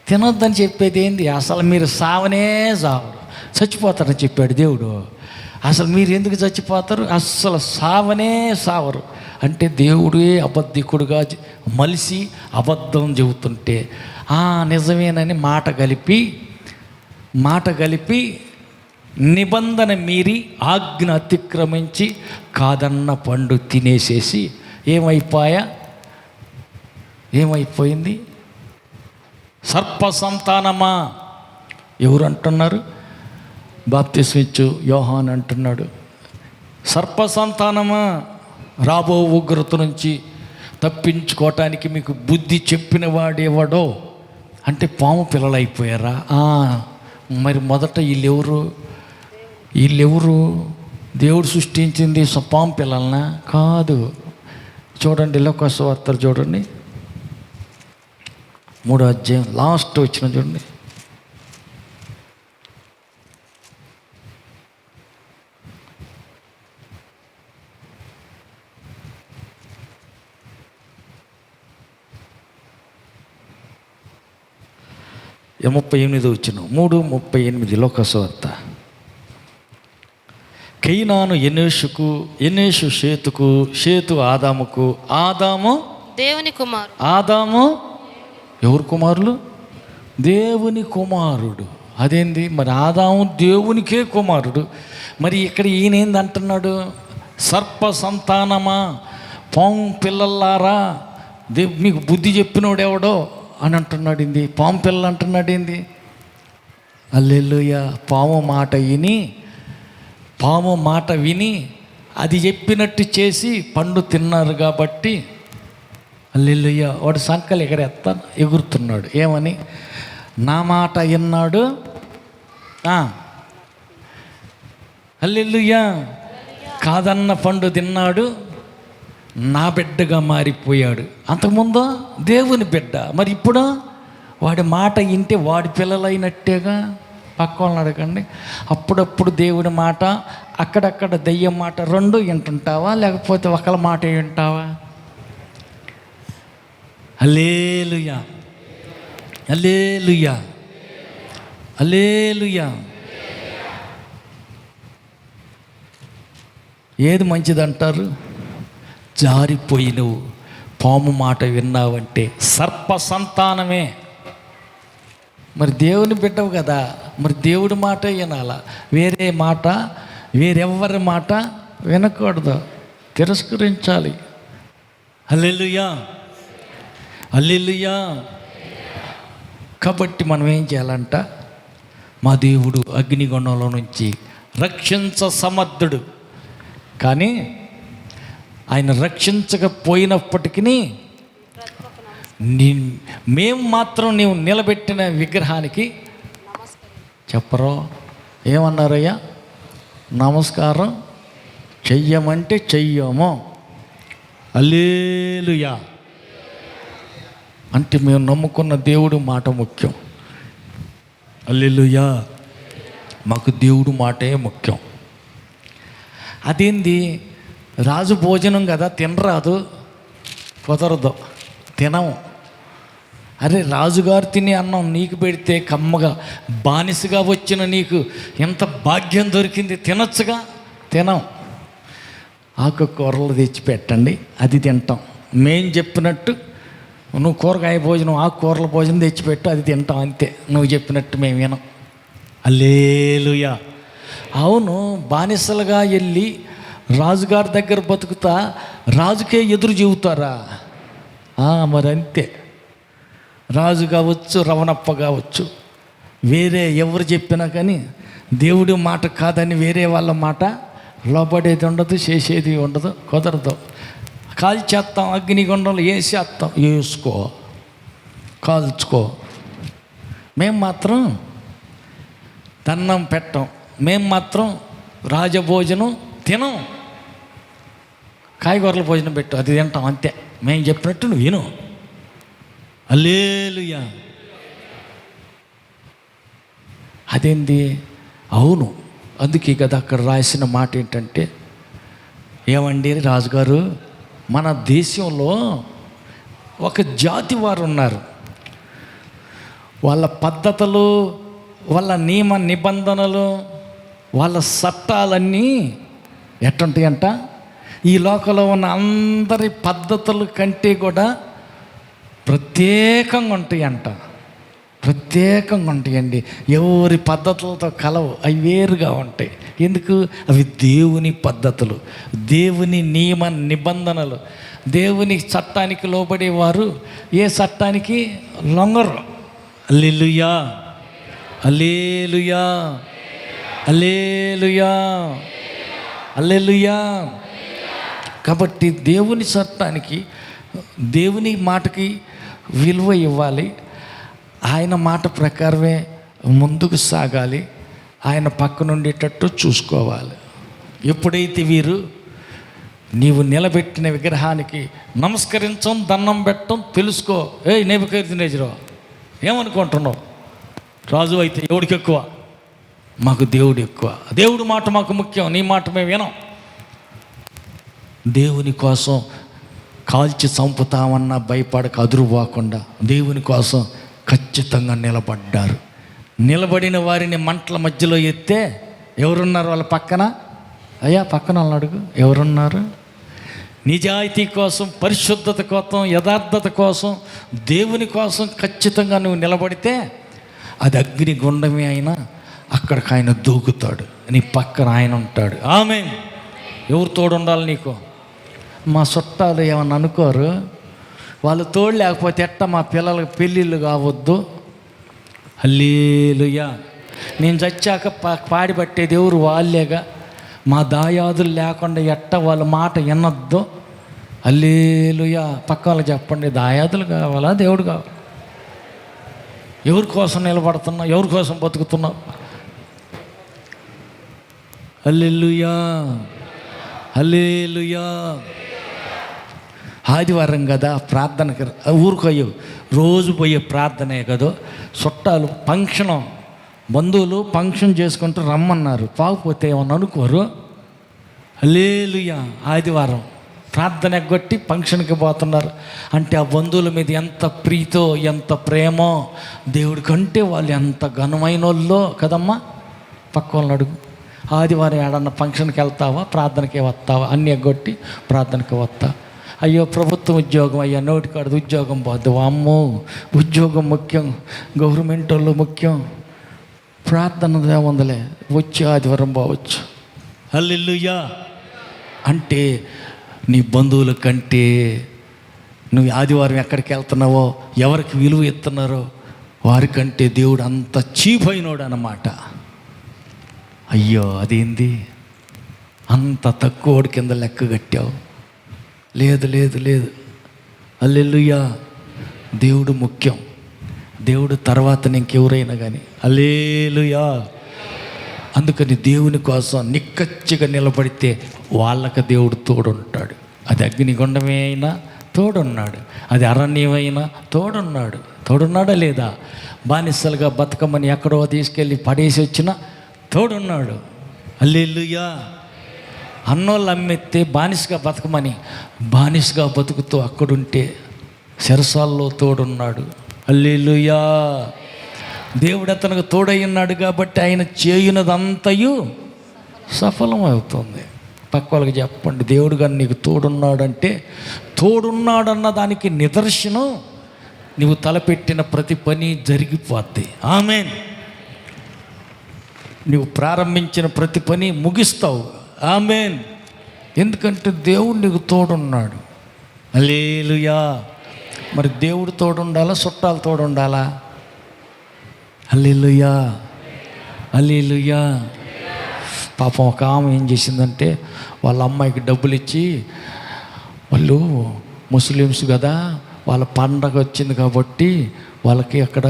తినొద్దని చెప్పేది ఏంది? అసలు మీరు సావనే సావరు, చచ్చిపోతారని చెప్పాడు దేవుడు. అసలు మీరు ఎందుకు చచ్చిపోతారు? అస్సలు సావనే సావరు అంటే దేవుడే అబద్ధికుడుగా మలిసి అబద్ధం చెబుతుంటే నిజమేనని మాట కలిపి నిబంధన మీరి ఆజ్ఞ అతిక్రమించి కాదన్న పండు తినేసేసి ఏమైపోయింది? సర్ప సంతానమా. ఎవరు అంటున్నారు? బాప్తిస్మం ఇచ్చు యోహాన్ అంటున్నాడు, సర్ప సంతానమా, రాబో ఉగ్రత నుంచి తప్పించుకోవటానికి మీకు బుద్ధి చెప్పిన వాడేవాడో. అంటే పాము పిల్లలు అయిపోయారా? మరి మొదట వీళ్ళెవరు? దేవుడు సృష్టించింది పాము పిల్లలనా? కాదు. చూడండి, లోకా సువార్త చూడండి, 3వ అధ్యాయం లాస్ట్ వచ్చిన చూడండి. ఏ 38 వచ్చిన 3:38 లోకా సువార్త. కైనాను ఎనేషుకు, ఎనేషు షేతుకు, షేతు ఆదాముకు, ఆదాము దేవుని కుమారుడు. ఆదాము ఎవరు కుమారులు? దేవుని కుమారుడు. అదేంది మరి? ఆదాము దేవునికే కుమారుడు. మరి ఇక్కడ ఈయన ఏంది అంటున్నాడు? సర్ప సంతానమా, పాము పిల్లలారా, మీకు బుద్ధి చెప్పినోడు ఎవడో అని అంటున్నాడు. ఏంది పాము పిల్లలు అంటున్నాడు? ఏంది? హల్లెలూయా. పాము మాట విని అది చెప్పినట్టు చేసి పండు తిన్నారు కాబట్టి హల్లెలూయా. వాడు సంకలు ఎగురుతున్నాడు. ఏమని? నా మాట విన్నాడు, హల్లెలూయా, కాదన్న పండు తిన్నాడు, నా బిడ్డగా మారిపోయాడు. అంతకుముందు దేవుని బిడ్డ, మరి ఇప్పుడు వాడి మాట వింటే వాడి పిల్లలైనట్టేగా. పక్క వాళ్ళని అడగండి. అప్పుడప్పుడు దేవుడి మాట, అక్కడక్కడ దెయ్యం మాట, రెండు వింటుంటావా లేకపోతే ఒకళ్ళ మాట వింటావా? హల్లెలూయా, హల్లెలూయా, హల్లెలూయా. ఏది మంచిదంటారు? జారిపోయినవు పాము మాట విన్నావంటే సర్ప సంతానమే. మరి దేవుని బిడ్డవు కదా, మరి దేవుడి మాట వినాలా. వేరే మాట, వేరెవ్వరి మాట వినకూడదు, తిరస్కరించాలి. హల్లెలూయా, హల్లెలూయా. కాబట్టి మనం ఏం చేయాలంట? మా దేవుడు అగ్నిగుండంలో నుంచి రక్షించ సమర్థుడు. కానీ ఆయన రక్షించకపోయినప్పటికీ మేము మాత్రం నీవు నిలబెట్టిన విగ్రహానికి చెప్పరో ఏమన్నారయ్యా? నమస్కారం చెయ్యమంటే చెయ్యము. హల్లెలూయా. అంటే మేము నమ్ముకున్న దేవుడు మాట ముఖ్యం. హల్లెలూయా. మాకు దేవుడు మాటే ముఖ్యం. అదేంది? రాజు భోజనం కదా, తినరాదు, కుదరదు, తినము. అరే రాజుగారు తినే అన్నం నీకు పెడితే కమ్మగా, బానిసగా వచ్చిన నీకు ఎంత భాగ్యం దొరికింది, తినొచ్చుగా, తినం. ఆకుకూరలు తెచ్చి పెట్టండి, అది తింటాం. మేం చెప్పినట్టు నువ్వు కూరగాయ భోజనం, ఆకుకూరల భోజనం తెచ్చిపెట్టు, అది తింటాం, అంతే. నువ్వు చెప్పినట్టు మేము వినం. హల్లెలూయా. అవును, బానిసలుగా వెళ్ళి రాజుగారి దగ్గర బతుకుతా రాజుకే ఎదురు చెబుతారా? మరి అంతే. రాజు కావచ్చు, రవణప్ప కావచ్చు, వేరే ఎవరు చెప్పినా కానీ దేవుడి మాట కాదని వేరే వాళ్ళ మాట లోబడేది ఉండదు, చేసేది ఉండదు, కుదరదు. కాల్చేస్తాం, అగ్నిగుండంలో వేసేస్తాం, వేసుకో, కాల్చుకో. మేము మాత్రం దన్నం పెట్టం, మేము మాత్రం రాజభోజనం తినం. కాయగూరల భోజనం పెట్టు, అది తింటాం, అంతే. మేము చెప్పినట్టు నువ్వు విను. హల్లెలూయా. అదేంది? అవును, అందుకే కదా అక్కడ రాసిన మాట ఏంటంటే, ఏమండి రాజుగారు, మన దేశంలో ఒక జాతి వారు ఉన్నారు, వాళ్ళ పద్ధతులు, వాళ్ళ నియమ నిబంధనలు, వాళ్ళ చట్టాలన్నీ ఎట్టుంటాయంట, ఈ లోకంలో ఉన్న అందరి పద్ధతుల కంటే కూడా ప్రత్యేకంగా ఉంటాయంట. ప్రత్యేకంగా ఉంటాయండి. ఎవరి పద్ధతులతో కలవు, అవి వేరుగా ఉంటాయి. ఎందుకు? అవి దేవుని పద్ధతులు, దేవుని నియమ నిబంధనలు. దేవుని చట్టానికి లోబడేవారు ఏ చట్టానికి లొంగరు. హల్లెలూయా, హల్లెలూయా, హల్లెలూయా, హల్లెలూయా. కాబట్టి దేవుని చట్టానికి, దేవుని మాటకి విలువ ఇవ్వాలి. ఆయన మాట ప్రకారమే ముందుకు సాగాలి. ఆయన పక్కన ఉండేటట్టు చూసుకోవాలి. ఎప్పుడైతే వీరు నీవు నిలబెట్టిన విగ్రహానికి నమస్కరించం, దండం పెట్టం తెలుసుకో. నెబుకద్నెజరు ఏమనుకుంటున్నావు? రాజు అయితే ఎవడికి ఎక్కువ? మాకు దేవుడు ఎక్కువ. దేవుడి మాట మాకు ముఖ్యం, నీ మాట మేము వినం. దేవుని కోసం కాల్చి చంపుతామన్నా భయపడక అదురుపోకుండా దేవుని కోసం ఖచ్చితంగా నిలబడ్డారు. నిలబడిన వారిని మంటల మధ్యలో ఎత్తే ఎవరున్నారు వాళ్ళ పక్కన? అయ్యా పక్కన వాళ్ళని అడుగు, ఎవరున్నారు? నిజాయితీ కోసం, పరిశుద్ధత కోసం, యథార్థత కోసం, దేవుని కోసం ఖచ్చితంగా నువ్వు నిలబడితే అది అగ్ని గుండమే అయినా అక్కడికి ఆయన దూకుతాడు, నీ పక్కన ఆయన ఉంటాడు. ఆమేన్. ఎవరు తోడు ఉండాలి నీకు? మా చుట్టాలు ఏమన్నా అనుకోరు, వాళ్ళు తోడు లేకపోతే ఎట్ట మా పిల్లలకు పెళ్ళిళ్ళు కావద్దు. హల్లెలూయా. నేను చచ్చాక పాడి పట్టేది ఎవరు? వాళ్ళేగా. మా దాయాదులు లేకుండా ఎట్ట వాళ్ళ మాట వినొద్దు. హల్లెలూయా. పక్క వాళ్ళకి చెప్పండి, దాయాదులు కావాలా దేవుడు కావాలి? ఎవరి కోసం నిలబడుతున్నావు? ఎవరి కోసం బతుకుతున్నావు? హల్లెలూయా, హల్లెలూయా. ఆదివారం కదా ప్రార్థనకి ఊరుకోయ్యవు, రోజు పోయే ప్రార్థనే కదా. చుట్టాలు ఫంక్షను, బంధువులు ఫంక్షన్ చేసుకుంటూ రమ్మన్నారు, పాకపోతే ఏమన్నా అనుకోరు? హల్లెలూయా. ఆదివారం ప్రార్థన ఎగ్గొట్టి ఫంక్షన్కి పోతున్నారు అంటే ఆ బంధువుల మీద ఎంత ప్రీతో, ఎంత ప్రేమో, దేవుడి కంటే వాళ్ళు ఎంత ఘనమైన వాళ్ళో కదమ్మా. పక్క వాళ్ళని అడుగు, ఆదివారం ఏడన్నా ఫంక్షన్కి వెళ్తావా, ప్రార్థనకి వస్తావా? అన్నీ ఎగ్గొట్టి ప్రార్థనకి వస్తా. అయ్యో ప్రభుత్వ ఉద్యోగం, అయ్యా నోటికాడ ఉద్యోగం పోద్దు, అమ్మో ఉద్యోగం ముఖ్యం, గవర్నమెంట్ వాళ్ళు ముఖ్యం, ప్రార్థన ఏముందలే వచ్చి ఆదివారం పోవచ్చు. హల్లెలూయా. అంటే నీ బంధువుల కంటే నువ్వు ఆదివారం ఎక్కడికి వెళ్తున్నావో, ఎవరికి విలువ ఇస్తున్నారో వారికంటే దేవుడు అంత చీప్ అయినోడు అన్నమాట. అయ్యో అదేంది అంత తక్కువోడి కింద లెక్క కట్టావు? లేదు లేదు లేదు. హల్లెలూయా. దేవుడు ముఖ్యం, దేవుడు తర్వాత ఇంకెవరైనా కానీ. హల్లెలూయా. అందుకని దేవుని కోసం నిక్కచ్చిగా నిలబడితే వాళ్ళకి దేవుడు తోడుంటాడు. అది అగ్నిగుండమే అయినా తోడున్నాడు, అది అరణ్యమైనా తోడున్నాడు. తోడున్నాడా లేదా? బానిసలుగా బతకమని ఎక్కడో తీసుకెళ్ళి పడేసి వచ్చినా తోడున్నాడు. హల్లెలూయా. అన్నోళ్ళు అమ్మెత్తే బానిసగా బతకమని బానిసగా బతుకుతూ అక్కడుంటే చెరసాల్లో తోడున్నాడు. హల్లెలూయా. దేవుడు అతనికి తోడై ఉన్నాడు కాబట్టి ఆయన చేయునదంతయు సఫలమవుతుంది. పక్క వాళ్ళకి చెప్పండి, దేవుడు కానీ నీకు తోడున్నాడంటే, తోడున్నాడన్న దానికి నిదర్శనం నువ్వు తలపెట్టిన ప్రతి పని జరిగిపోద్ది. ఆమేన్. నువ్వు ప్రారంభించిన ప్రతి పని ముగిస్తావు. ఆమేన్. ఎందుకంటే దేవుడు నీకు తోడున్నాడు. హల్లెలూయా. మరి దేవుడు తోడుండాలా, చుట్టాలు తోడుండాలా? హల్లెలూయా, హల్లెలూయా. పాపం ఒక ఆమె ఏం చేసిందంటే వాళ్ళ అమ్మాయికి డబ్బులు ఇచ్చి, వాళ్ళు ముస్లిమ్స్ కదా, వాళ్ళ పండగ వచ్చింది కాబట్టి వాళ్ళకి అక్కడ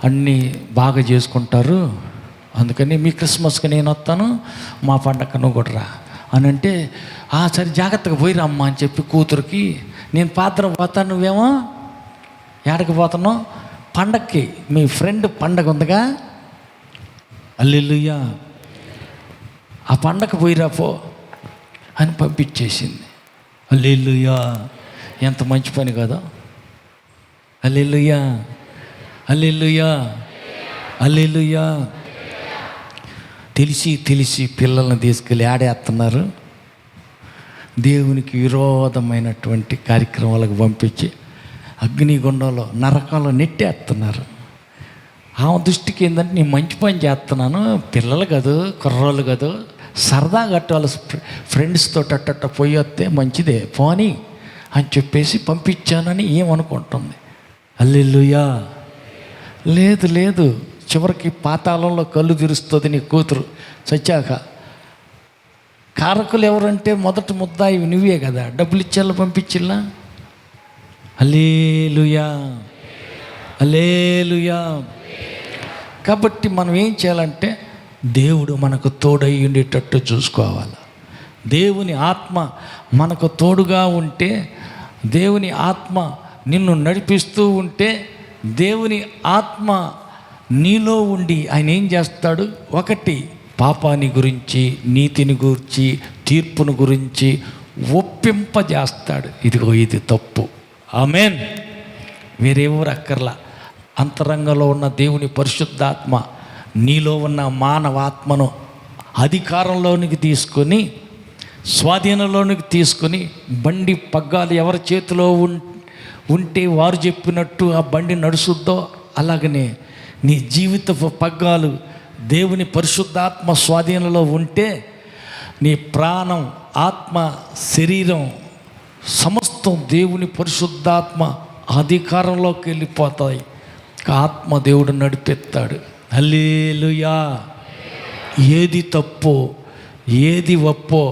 అన్నీ బాగా చేసుకుంటారు, అందుకని మీ క్రిస్మస్కి నేను వస్తాను, మా పండగ నువ్వు కూడా రా అని అంటే, సరే జాగ్రత్తగా పోయిరమ్మా అని చెప్పి కూతురికి, నేను పాత్ర పోతాను, నువ్వేమో ఏడకి పోతున్నావు? పండగకి, మీ ఫ్రెండ్ పండగ ఉందిగా. హల్లెలూయా. ఆ పండగ పోయిరా పో అని పంపించేసింది. హల్లెలూయా. ఎంత మంచి పని కదా. హల్లెలూయా, హల్లెలూయా, హల్లెలూయా. తెలిసి తెలిసి పిల్లల్ని తీసుకెళ్ళి ఆడేస్తున్నారు, దేవునికి విరోధమైనటువంటి కార్యక్రమాలకు పంపించి అగ్నిగుండంలో, నరకంలో నెట్టేస్తున్నారు. ఆమె దృష్టికి ఏంటంటే, నేను మంచి పని చేస్తున్నాను, పిల్లలు కాదు, కుర్రోళ్ళు కాదు, సరదా గట్ట వాళ్ళ ఫ్రెండ్స్తో అట్ట పోయి వస్తే మంచిదే పోనీ అని చెప్పేసి పంపించానని ఏమనుకుంటుంది. హల్లెలూయా. లేదు లేదు, చివరికి పాతాళంలో కళ్ళు తెరుస్తుంది నీ కూతురు చచ్చాక. కారకులు ఎవరంటే మొదటి ముద్దాయి నువ్వే కదా, డబ్బులు ఇచ్చేలా పంపించిల్లా. హల్లెలూయా, హల్లెలూయా. కాబట్టి మనం ఏం చేయాలంటే, దేవుడు మనకు తోడై ఉండేటట్టు చూసుకోవాలి. దేవుని ఆత్మ మనకు తోడుగా ఉంటే, దేవుని ఆత్మ నిన్ను నడిపిస్తూ ఉంటే, దేవుని ఆత్మ నీలో ఉండి ఆయన ఏం చేస్తాడు? ఒకటి, పాపాన్ని గురించి, నీతిని గురించి, తీర్పును గురించి ఒప్పింపజేస్తాడు. ఇదిగో ఇది తప్పు, ఆమేన్. వేరెవరు అక్కర్లా. అంతరంగంలో ఉన్న దేవుని పరిశుద్ధాత్మ నీలో ఉన్న మానవాత్మను అధికారంలోనికి తీసుకొని, స్వాధీనంలోనికి తీసుకొని, బండి పగ్గాలు ఎవరి చేతిలో ఉంటే వారు చెప్పినట్టు ఆ బండి నడుచుద్దో, అలాగనే నీ జీవితపు పగ్గాలు దేవుని పరిశుద్ధాత్మ స్వాధీనంలో ఉంటే నీ ప్రాణం, ఆత్మ, శరీరం సమస్తం దేవుని పరిశుద్ధాత్మ అధికారంలోకి వెళ్ళిపోతాయి. ఆత్మ దేవుడు నడిపిస్తాడు. హల్లెలూయా. ఏది తప్పో, ఏది ఒప్పో,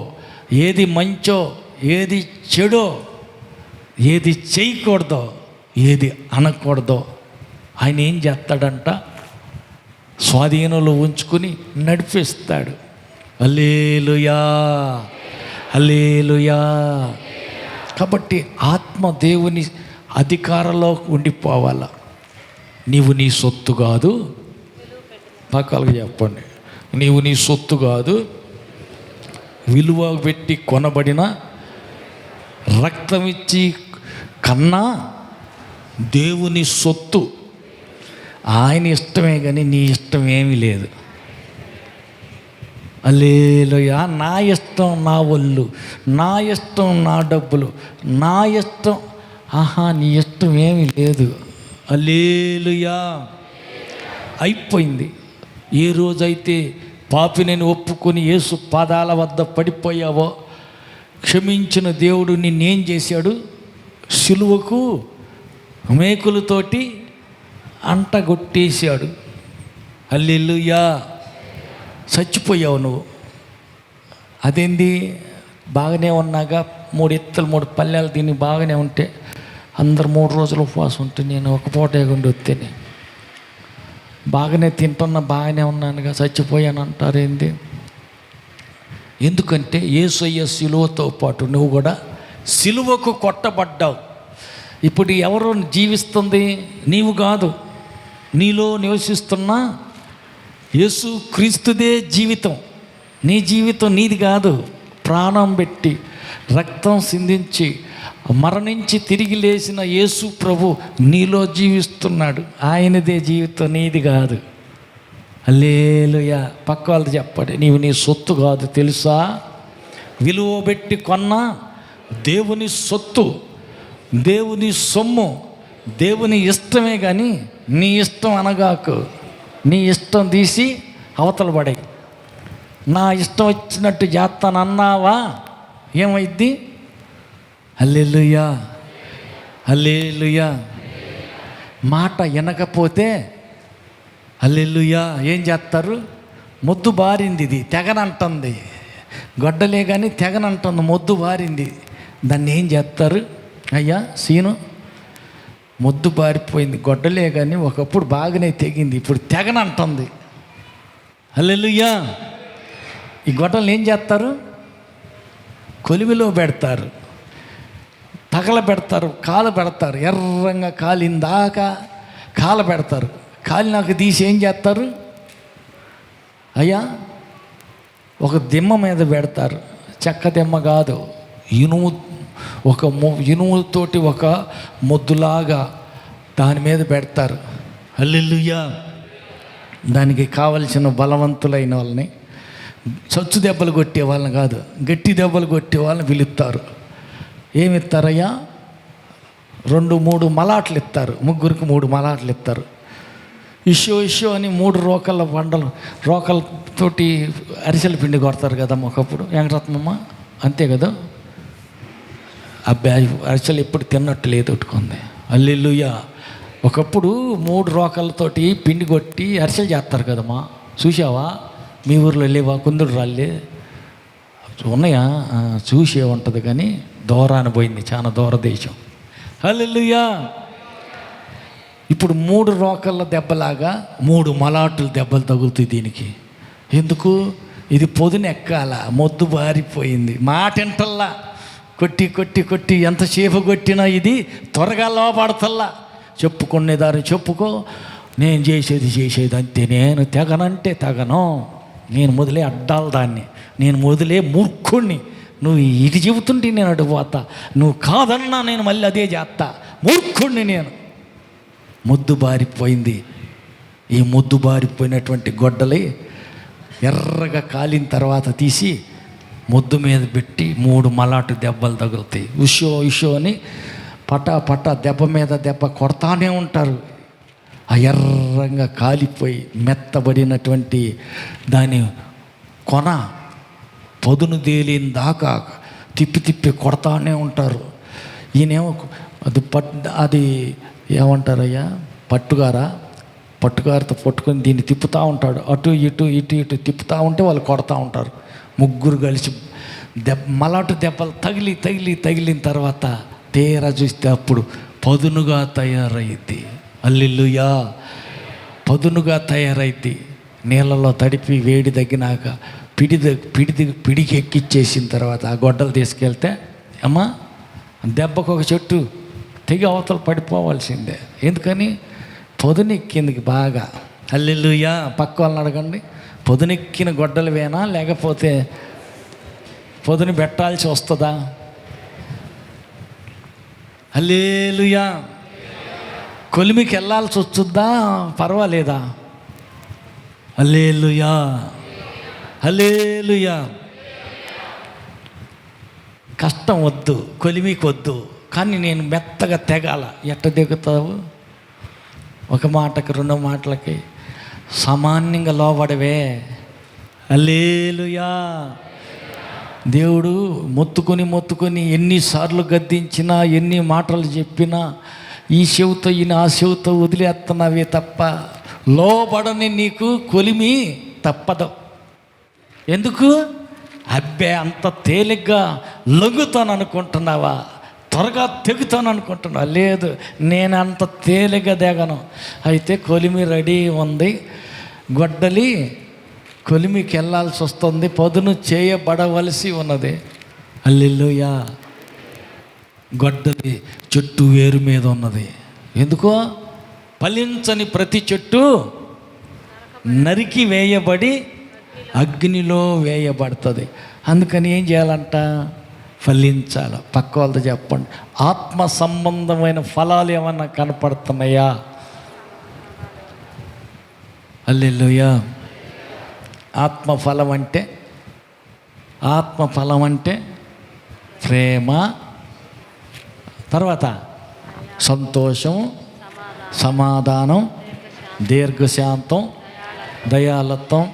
ఏది మంచో, ఏది చెడో, ఏది చేయకూడదో, ఏది అనకూడదో ఆయన ఏం చేస్తాడంట? స్వాధీనంలో ఉంచుకుని నడిపిస్తాడు. హల్లెలూయా, హల్లెలూయా. కాబట్టి ఆత్మ దేవుని అధికారంలో ఉండిపోవాల. నీవు నీ సొత్తు కాదు. పక్కలకు చెప్పండి, నీవు నీ సొత్తు కాదు, విలువ పెట్టి కొనబడిన, రక్తం ఇచ్చి కన్నా దేవుని సొత్తు. ఆయన ఇష్టమే కానీ నీ ఇష్టం ఏమీ లేదు. హల్లెలూయా. నా ఇష్టం నా ఒళ్ళు, నా ఇష్టం నా డబ్బులు, నా ఇష్టం, నీ ఇష్టం ఏమీ లేదు. హల్లెలూయా. అయిపోయింది. ఏ రోజైతే పాపిని ఒప్పుకొని యేసు పాదాల వద్ద పడిపోయావో, క్షమించిన దేవుడు నిన్నేం చేశాడు? సిలువకు మేకులతోటి అంటగొట్టేశాడు. హల్లెలూయా. చచ్చిపోయావు నువ్వు. అదేంది? బాగానే ఉన్నాగా 3 ఎత్తులు 3 పల్లెలు తిని బాగానే ఉంటే, అందరు 3 రోజులు ఉపవాసం ఉంటే, నేను ఒక పూట ఎగుండి వస్తేనే బాగానే తింటున్నా, బాగానే ఉన్నానుగా, చచ్చిపోయాను అంటారేంది? ఎందుకంటే యేసయ్య సిలువతో పాటు నువ్వు కూడా సిలువకు కొట్టబడ్డావు. ఇప్పుడు ఎవరు జీవిస్తుంది? నీవు కాదు, నీలో నివసిస్తున్న యేసు క్రీస్తుదే జీవితం. నీ జీవితం నీది కాదు. ప్రాణం పెట్టి రక్తం సిందించి మరణించి తిరిగి లేచిన యేసు ప్రభు నీలో జీవిస్తున్నాడు. ఆయనదే జీవితం, నీది కాదు. హల్లెలూయా. పక్క వాళ్ళు చెప్పండి, నీవు నీ సొత్తు కాదు తెలుసా? విలువ పెట్టి కొన్న దేవుని సొత్తు, దేవుని సొమ్ము, దేవుని ఇష్టమే కానీ నీ ఇష్టం అనగాకు. నీ ఇష్టం తీసి అవతల పడే. నా ఇష్టం వచ్చినట్టు చేస్తానన్నావా, ఏమైద్ది? హల్లెలూయా, హల్లెలూయా. మాట వినకపోతే హల్లెలూయా ఏం చేస్తారు? మొద్దు బారింది, ఇది తెగనంటుంది. గొడ్డలే కానీ తెగనంటుంది, మొద్దు బారింది. దాన్ని ఏం చేస్తారు? అయ్యా సీను, మొద్దు బారిపోయింది, గొడ్డలే కానీ ఒకప్పుడు బాగానే తెగింది, ఇప్పుడు తెగనంటుంది. హల్లెలూయా. ఈ గొడ్డలు ఏం చేస్తారు? కొలిమిలో పెడతారు, తగల పెడతారు, కాలు పెడతారు, ఎర్రంగా కాలిందాకా కాల పెడతారు. కాలినాక తీసి ఏం చేస్తారు? అయ్యా ఒక దిమ్మ మీద పెడతారు. చెక్క దిమ్మ కాదు, ఇనుము, ఒక ఇనుముతోటి ఒక మొద్దులాగా దాని మీద పెడతారు. హల్లెలూయా. దానికి కావలసిన బలవంతులైన వాళ్ళని, చచ్చు దెబ్బలు కొట్టే వాళ్ళని కాదు, గట్టి దెబ్బలు కొట్టే వాళ్ళని పిలుస్తారు. ఏమి ఇస్తారయ్యా? 2-3 మలాట్లు ఇస్తారు. ముగ్గురికి 3 మలాట్లు ఇస్తారు. ఇష్యో అని 3 రోకళ్ళ బండలు, రోకలతోటి అరిసెల పిండి కొడతారు కదమ్మ ఒకప్పుడు, వెంకటరత్నమ్మ అంతే కదా. అబ్బాయి అరిసెలు ఎప్పుడు తిన్నట్టు లేదు ఉట్టుకుంది. హల్లెలూయా. ఒకప్పుడు 3 రోకలతోటి పిండి కొట్టి అరిసెలు చేస్తారు కదమ్మా, చూసావా? మీ ఊర్లో లేవా? కుందుడు రాళ్ళే ఉన్నాయా? చూసే ఉంటుంది కానీ దూరాన్ని పోయింది, చాలా దూరదేశం. హల్లెలూయా. ఇప్పుడు 3 రోకళ్ళ దెబ్బలాగా 3 మలాటుల దెబ్బలు తగులుతాయి దీనికి. ఎందుకు? ఇది పొదును ఎక్కాల, మొద్దు బారిపోయింది, మాటింటల్లా, కొట్టి కొట్టి కొట్టి ఎంతసేపు కొట్టినా ఇది త్వరగా లోపడతల్లా. చెప్పుకునే దాన్ని చెప్పుకో, నేను చేసేది అంతే, నేను తెగనంటే తెగను, నేను మొదలే అడ్డాలి దాన్ని, నేను మొదలే మూర్ఖుణ్ణి, నువ్వు ఇది చెబుతుంటే నేను అడిగిపోతా, నువ్వు కాదన్నా నేను మళ్ళీ అదే చేస్తా, మూర్ఖుణ్ణి నేను. మొద్దు బారిపోయింది. ఈ మొద్దు బారిపోయినటువంటి గొడ్డలి ఎర్రగా కాలిన తర్వాత తీసి మొద్దు మీద పెట్టి 3 మలాటు దెబ్బలు తగులుతాయి. ఉషో ఉషో అని పటా దెబ్బ మీద దెబ్బ కొడతానే ఉంటారు. ఆ ఎర్రంగా కాలిపోయి మెత్తబడినటువంటి దాని కొన పొదును తేలిన దాకా తిప్పి కొడతానే ఉంటారు. ఈయనేమో అది ఏమంటారయ్యా, పట్టుగారితో పట్టుకొని దీన్ని తిప్పుతూ ఉంటాడు, అటు ఇటు తిప్పుతూ ఉంటే వాళ్ళు కొడతా ఉంటారు. ముగ్గురు కలిసి మలాటు దెబ్బలు తగిలిన తర్వాత తీరా చూస్తే అప్పుడు పదునుగా తయారైద్ది. హల్లెలూయా, పదునుగా తయారైద్ది. నీళ్ళలో తడిపి వేడి తగ్గినాక పిడికి ఎక్కిచ్చేసిన తర్వాత ఆ గొడ్డలు తీసుకెళ్తే అమ్మా దెబ్బకు ఒక చెట్టు తెగి అవతల పడిపోవాల్సిందే. ఎందుకని? పొదునెక్కిందికి బాగా. హల్లెలూయా. పక్క వాళ్ళని అడగండి, పొదునెక్కిన గొడ్డలు వేనా లేకపోతే పొదును పెట్టాల్సి వస్తుందా? హల్లెలూయా. కొలిమికి వెళ్ళాల్సి వస్తుందా? పర్వాలేదా? హల్లెలూయా, హల్లెలూయా. కష్టం వద్దు, కొలిమికి వద్దు, కానీ నేను మెత్తగా తెగాల. ఎట్ట దిగుతావు? ఒక మాటకి 2 మాటలకి సామాన్యంగా లోబడవే. హల్లెలూయా. దేవుడు మొత్తుకొని ఎన్నిసార్లు గద్దించినా, ఎన్ని మాటలు చెప్పినా, ఈ చెవుతో ఆ చెవుతో వదిలేస్తున్నావే తప్ప లోబడని నీకు కొలిమి తప్పదు. ఎందుకు? అబ్బే అంత తేలిగ్గా లొంగుతాను అనుకుంటున్నావా? త్వరగా తెగుతాను అనుకుంటున్నావా? లేదు, నేను అంత తేలిగ్గా దిగను. అయితే కొలిమి రెడీ ఉంది, గొడ్డలి కొలిమికి వెళ్ళాల్సి వస్తుంది, పదును చేయబడవలసి ఉన్నది. హల్లెలూయా. గొడ్డలి చెట్టు వేరు మీద ఉన్నది. ఎందుకో? ఫలించని ప్రతి చెట్టు నరికి వేయబడి అగ్నిలో వేయబడుతుంది. అందుకని ఏం చేయాలంట? ఫలించాలి. పక్క వాళ్ళతో చెప్పండి, ఆత్మ సంబంధమైన ఫలాలు ఏమన్నా కనపడుతున్నాయా? హల్లెలూయా. ఆత్మఫలం అంటే ప్రేమ, తర్వాత సంతోషం, సమాధానం, దీర్ఘశాంతం, దయాలత్వం,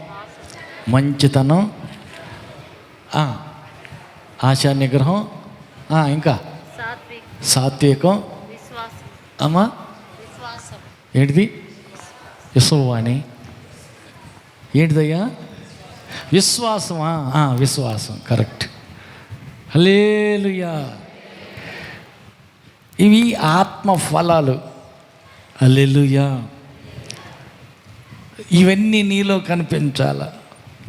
మంచితనం, ఆశా నిగ్రహం, ఇంకా సాత్వికం. అమ్మా ఏంటిది? విశ్వవాణి. ఏంటిదయ్యా? విశ్వాసమా? విశ్వాసం, కరెక్ట్. హల్లెలూయా. ఇవి ఆత్మ ఫలాలు. హల్లెలూయా. ఇవన్నీ నీలో కనిపించాల.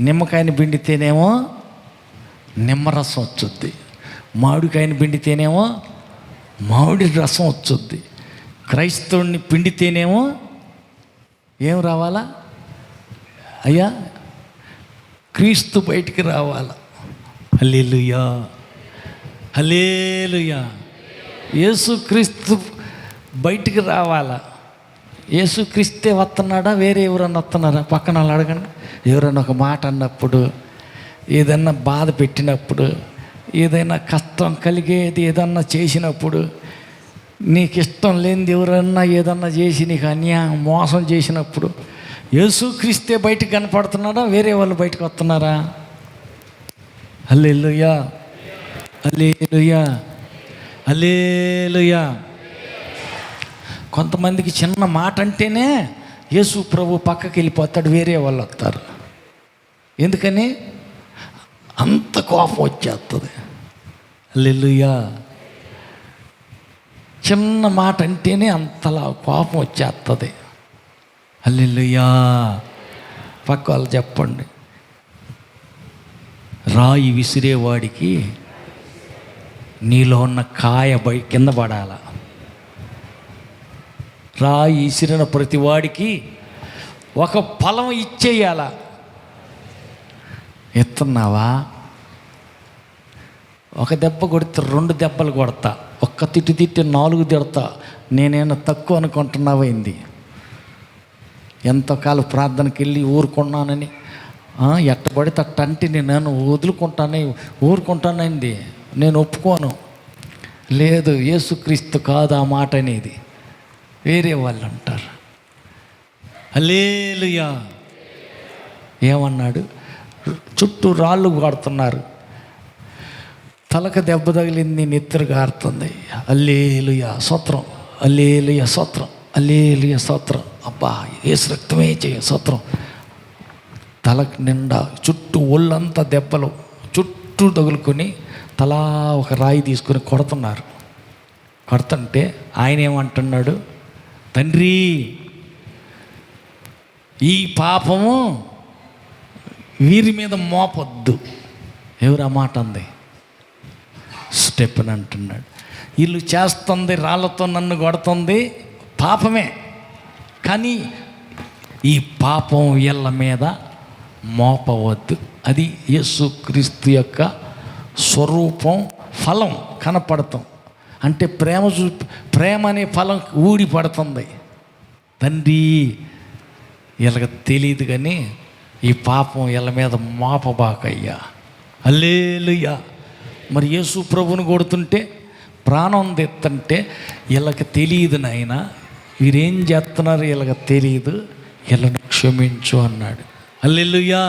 నిమ్మకాయని పిండితేనేమో నిమ్మరసం వచ్చుద్ది, మామిడికాయని పిండితేనేమో మామిడి రసం వచ్చుద్ది, క్రైస్తవుడిని పిండితేనేమో ఏం రావాలా అయ్యా? క్రీస్తు బయటికి రావాలా. హల్లెలూయా, హల్లెలూయా. యేసుక్రీస్తు బయటికి రావాలా. యేసుక్రీస్తే వస్తున్నాడా? వేరే ఎవరన్నా వస్తున్నారా? పక్కన వాళ్ళు అడగండి. ఎవరన్నా ఒక మాట అన్నప్పుడు, ఏదన్నా బాధ పెట్టినప్పుడు, ఏదైనా కష్టం కలిగేది ఏదన్నా చేసినప్పుడు, నీకు ఇష్టం లేనిది ఎవరన్నా ఏదన్నా చేసి నీకు అన్యాయం మోసం చేసినప్పుడు యేసుక్రీస్తే బయటికి కనపడుతున్నాడా? వేరే వాళ్ళు బయటకు వస్తున్నారా? హల్లెలూయా, హల్లెలూయా, హల్లెలూయా. కొంతమందికి చిన్న మాట అంటేనే యేసు ప్రభు పక్కకి వెళ్ళిపోతాడు, వేరే వాళ్ళు వస్తారు. ఎందుకని? అంత కోపం వచ్చేస్తుంది. హల్లెలూయా. చిన్న మాట అంటేనే అంతలా కోపం వచ్చేస్తుంది. హల్లెలూయా. పక్క వాళ్ళు చెప్పండి, రాయి విసిరేవాడికి నీలో ఉన్న కాయ కింద పడాల. రాయి విసిరిన ప్రతి వాడికి ఒక ఫలం ఇచ్చేయాల. ఎత్తున్నావా? ఒక దెబ్బ కొడితే 2 దెబ్బలు కొడతా, ఒక్క తిట్టి 4 తిడతా. నేనేమన్నా తక్కువ అనుకుంటున్నావైంది? ఎంతకాలం ప్రార్థనకి వెళ్ళి ఊరుకున్నానని ఎట్టబడితే అట్టంటే నేను ఊరుకుంటానండి. నేను ఒప్పుకోను. లేదు, యేసుక్రీస్తు కాదు ఆ మాట అనేది. వేరే వాళ్ళు అంటారు. హల్లెలూయా. ఏమన్నాడు? చుట్టూ రాళ్ళు కొడుతున్నారు, తలకు దెబ్బ తగిలింది, నెత్తురు గారుతుంది. హల్లెలూయా స్తోత్రం, హల్లెలూయా స్తోత్రం, హల్లెలూయా స్తోత్రం. అబ్బా, యేసు రక్తమే చేయ స్తోత్రం. తలకు నిండా చుట్టూ ఒళ్ళంతా దెబ్బలు, చుట్టూ తగులుకొని తలా ఒక రాయి తీసుకొని కొడుతున్నారు. కొడుతుంటే ఆయన ఏమంటున్నాడు? తండ్రి, ఈ పాపము వీరి మీద మోపొద్దు. ఎవరు ఆ మాట అంది? స్టెఫెన్ అంటున్నాడు. వీళ్ళు చేస్తుంది, రాళ్ళతో నన్ను కొడుతుంది పాపమే, కానీ ఈ పాపం వీళ్ళ మీద మోపవద్దు. అది యేసుక్రీస్తు యొక్క స్వరూపం, ఫలం కనపడతాం. అంటే ప్రేమ అనే ఫలం ఊడి పడుతుంది. తండ్రి, వీళ్ళకి తెలియదు కానీ ఈ పాపం వీళ్ళ మీద మోపబాకయ్యా. హల్లెలూయా. మరి యేసు ప్రభువుని కొడుతుంటే, ప్రాణం తెత్తంటే వీళ్ళకి తెలియదు నాయన, వీరేం చేస్తున్నారు వీళ్ళకి తెలియదు, వీళ్ళని క్షమించు అన్నాడు. హల్లెలూయా.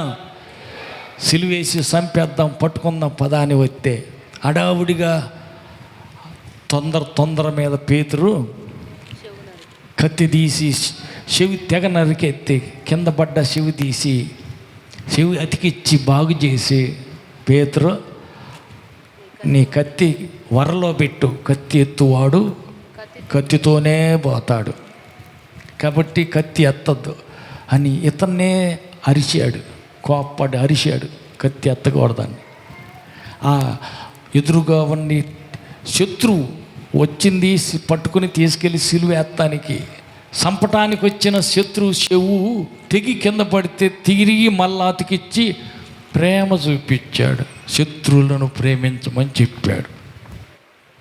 సిలువేసి చంపేద్దాం, పట్టుకుందాం పదాని వస్తే అడావుడిగా తొందర మీద పేతురు కత్తి తీసి చెవి తెగ నరికెత్తి కింద పడ్డ చెవి తీసి చెవి అతికిచ్చి బాగు చేసి, పేతురు నీ కత్తి వరలో పెట్టు, కత్తి ఎత్తువాడు కత్తితోనే పోతాడు, కాబట్టి కత్తి ఎత్తద్దు అని ఇతన్నే అరిచాడు. కోప్పడి అరిచాడు, కత్తి ఎత్తకూడదని. ఆ ఎదురుగా ఉన్న శత్రువు వచ్చింది, పట్టుకుని తీసుకెళ్ళి సిలువేత్తానికి, చంపటానికి వచ్చిన శత్రువు చెవు తెగి కింద పడితే తిరిగి మళ్ళా అతికిచ్చి ప్రేమ చూపించాడు. శత్రువులను ప్రేమించమని చెప్పాడు.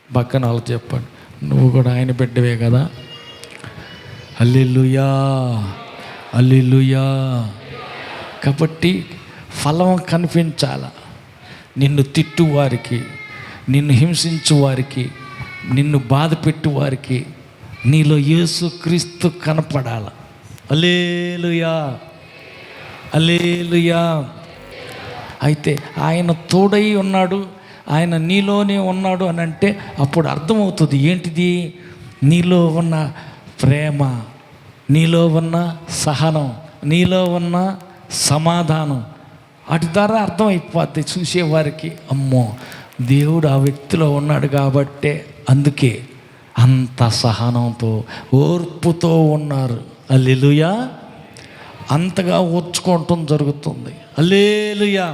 పక్కన వాళ్ళు చెప్పాడు, నువ్వు కూడా ఆయన బిడ్డవే కదా. హల్లెలూయా, హల్లెలూయా. కాబట్టి ఫలం కనిపించాల. నిన్ను తిట్టువారికి, నిన్ను హింసించు వారికి, నిన్ను బాధ పెట్టు వారికి నీలో యేసుక్రీస్తు కనపడాల. హల్లెలూయా, హల్లెలూయా. అయితే ఆయన తోడై ఉన్నాడు, ఆయన నీలోనే ఉన్నాడు అని అంటే అప్పుడు అర్థమవుతుంది ఏంటిది? నీలో ఉన్న ప్రేమ, నీలో ఉన్న సహనం, నీలో ఉన్న సమాధానం. వాటి ద్వారా అర్థమైపోద్ది చూసేవారికి, అమ్మో దేవుడు ఆ వ్యక్తిలో ఉన్నాడు కాబట్టే అందుకే అంత సహనంతో ఓర్పుతో ఉన్నారు. హల్లెలూయా. అంతగా ఓర్చుకోవటం జరుగుతుంది. హల్లెలూయా.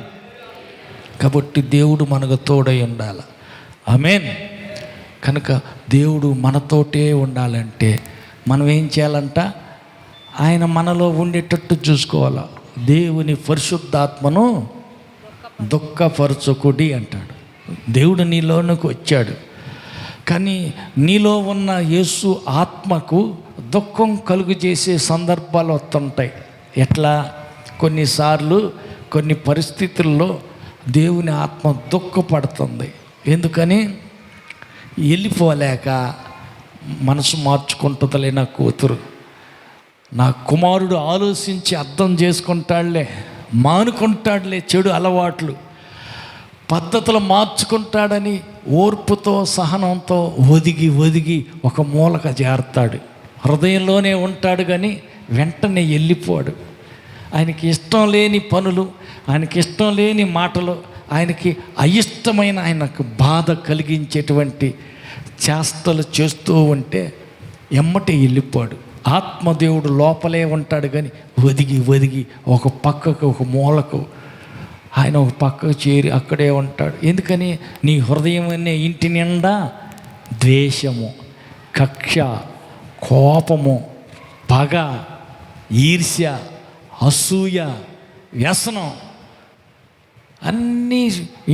కాబట్టి దేవుడు మనకు తోడై ఉండాలి. ఆమేన్. కనుక దేవుడు మనతోటే ఉండాలంటే మనం ఏం చేయాలంట? ఆయన మనలో ఉండేటట్టు చూసుకోవాలి. దేవుని పరిశుద్ధాత్మను దుఃఖపరచకుడి అంటాడు. దేవుడు నీలోనికి వచ్చాడు, కానీ నీలో ఉన్న యేసు ఆత్మకు దుఃఖం కలుగు చేసే సందర్భాలు వస్తుంటాయి. ఎట్లా? కొన్నిసార్లు కొన్ని పరిస్థితుల్లో దేవుని ఆత్మ దుఃఖపడుతుంది. ఎందుకని? వెళ్ళిపోలేక మనసు మార్చుకుంటుందిలే నా కూతురు, నా కుమారుడు ఆలోచించి అర్థం చేసుకుంటాడులే, మానుకుంటాడులే చెడు అలవాట్లు, పద్ధతులు మార్చుకుంటాడని ఓర్పుతో సహనంతో ఒదిగి ఒక మూలక చేరతాడు. హృదయంలోనే ఉంటాడు కానీ వెంటనే వెళ్ళిపోడు. ఆయనకి ఇష్టం లేని పనులు, ఆయనకి ఇష్టం లేని మాటలు, ఆయనకి అయిష్టమైన, ఆయనకు బాధ కలిగించేటువంటి చేష్టలు చేస్తూ ఉంటే ఎమ్మటే వెళ్ళిపోడు. ఆత్మదేవుడు లోపలే ఉంటాడు కానీ ఒదిగి ఒక పక్కకు, ఒక మూలకు ఆయన ఒక పక్కకు చేరి అక్కడే ఉంటాడు. ఎందుకని? నీ హృదయం అనే ఇంటి నిండా ద్వేషము, కక్ష, కోపము, పగ, ఈర్ష్య, అసూయ, వ్యసనం అన్నీ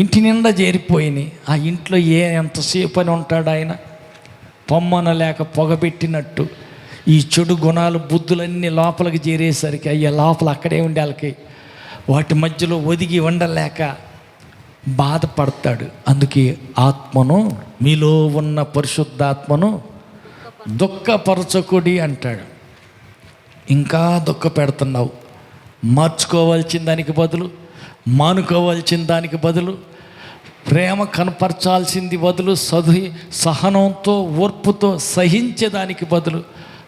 ఇంటి నిండా చేరిపోయినాయి. ఆ ఇంట్లో ఎంతసేపు అని ఉంటాడు ఆయన? పొమ్మన లేక పొగబెట్టినట్టు ఈ చెడు గుణాలు, బుద్ధులన్నీ లోపలికి చేరేసరికి అయ్యా లోపల అక్కడే ఉండే వాళ్ళకి వాటి మధ్యలో ఒదిగి ఉండలేక బాధపడతాడు. అందుకే ఆత్మను, మీలో ఉన్న పరిశుద్ధాత్మను దుఃఖపరచకుడి అంటాడు. ఇంకా దుఃఖ పెడుతున్నావు. మార్చుకోవాల్సిన దానికి బదులు, మానుకోవాల్సిన దానికి బదులు, ప్రేమ కనపరచాల్సింది బదులు, సహనంతో ఓర్పుతో సహించేదానికి బదులు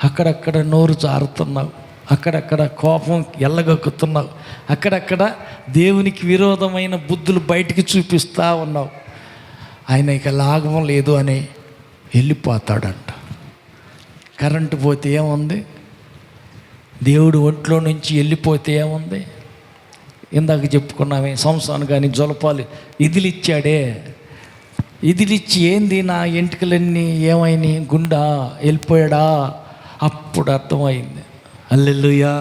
అక్కడక్కడ నోరు జారుతున్నావు, అక్కడక్కడ కోపం ఎల్లగొక్కుతున్నావు, అక్కడక్కడ దేవునికి విరోధమైన బుద్ధులు బయటికి చూపిస్తూ ఉన్నావు. ఆయన ఇక లాభం లేదు అని వెళ్ళిపోతాడంట. కరెంటు పోతే ఏముంది? దేవుడు ఒంట్లో నుంచి వెళ్ళిపోతే ఏముంది? ఇందాక చెప్పుకున్నామే, సంవత్సరాన్ని కానీ జొలపాలు ఇదిలిచ్చాడే, ఇదిలిచ్చి ఏంది నా ఎంటికలన్నీ ఏమైనాయి, గుండా వెళ్ళిపోయాడా? అప్పుడు అర్థమైంది. హల్లెలూయా.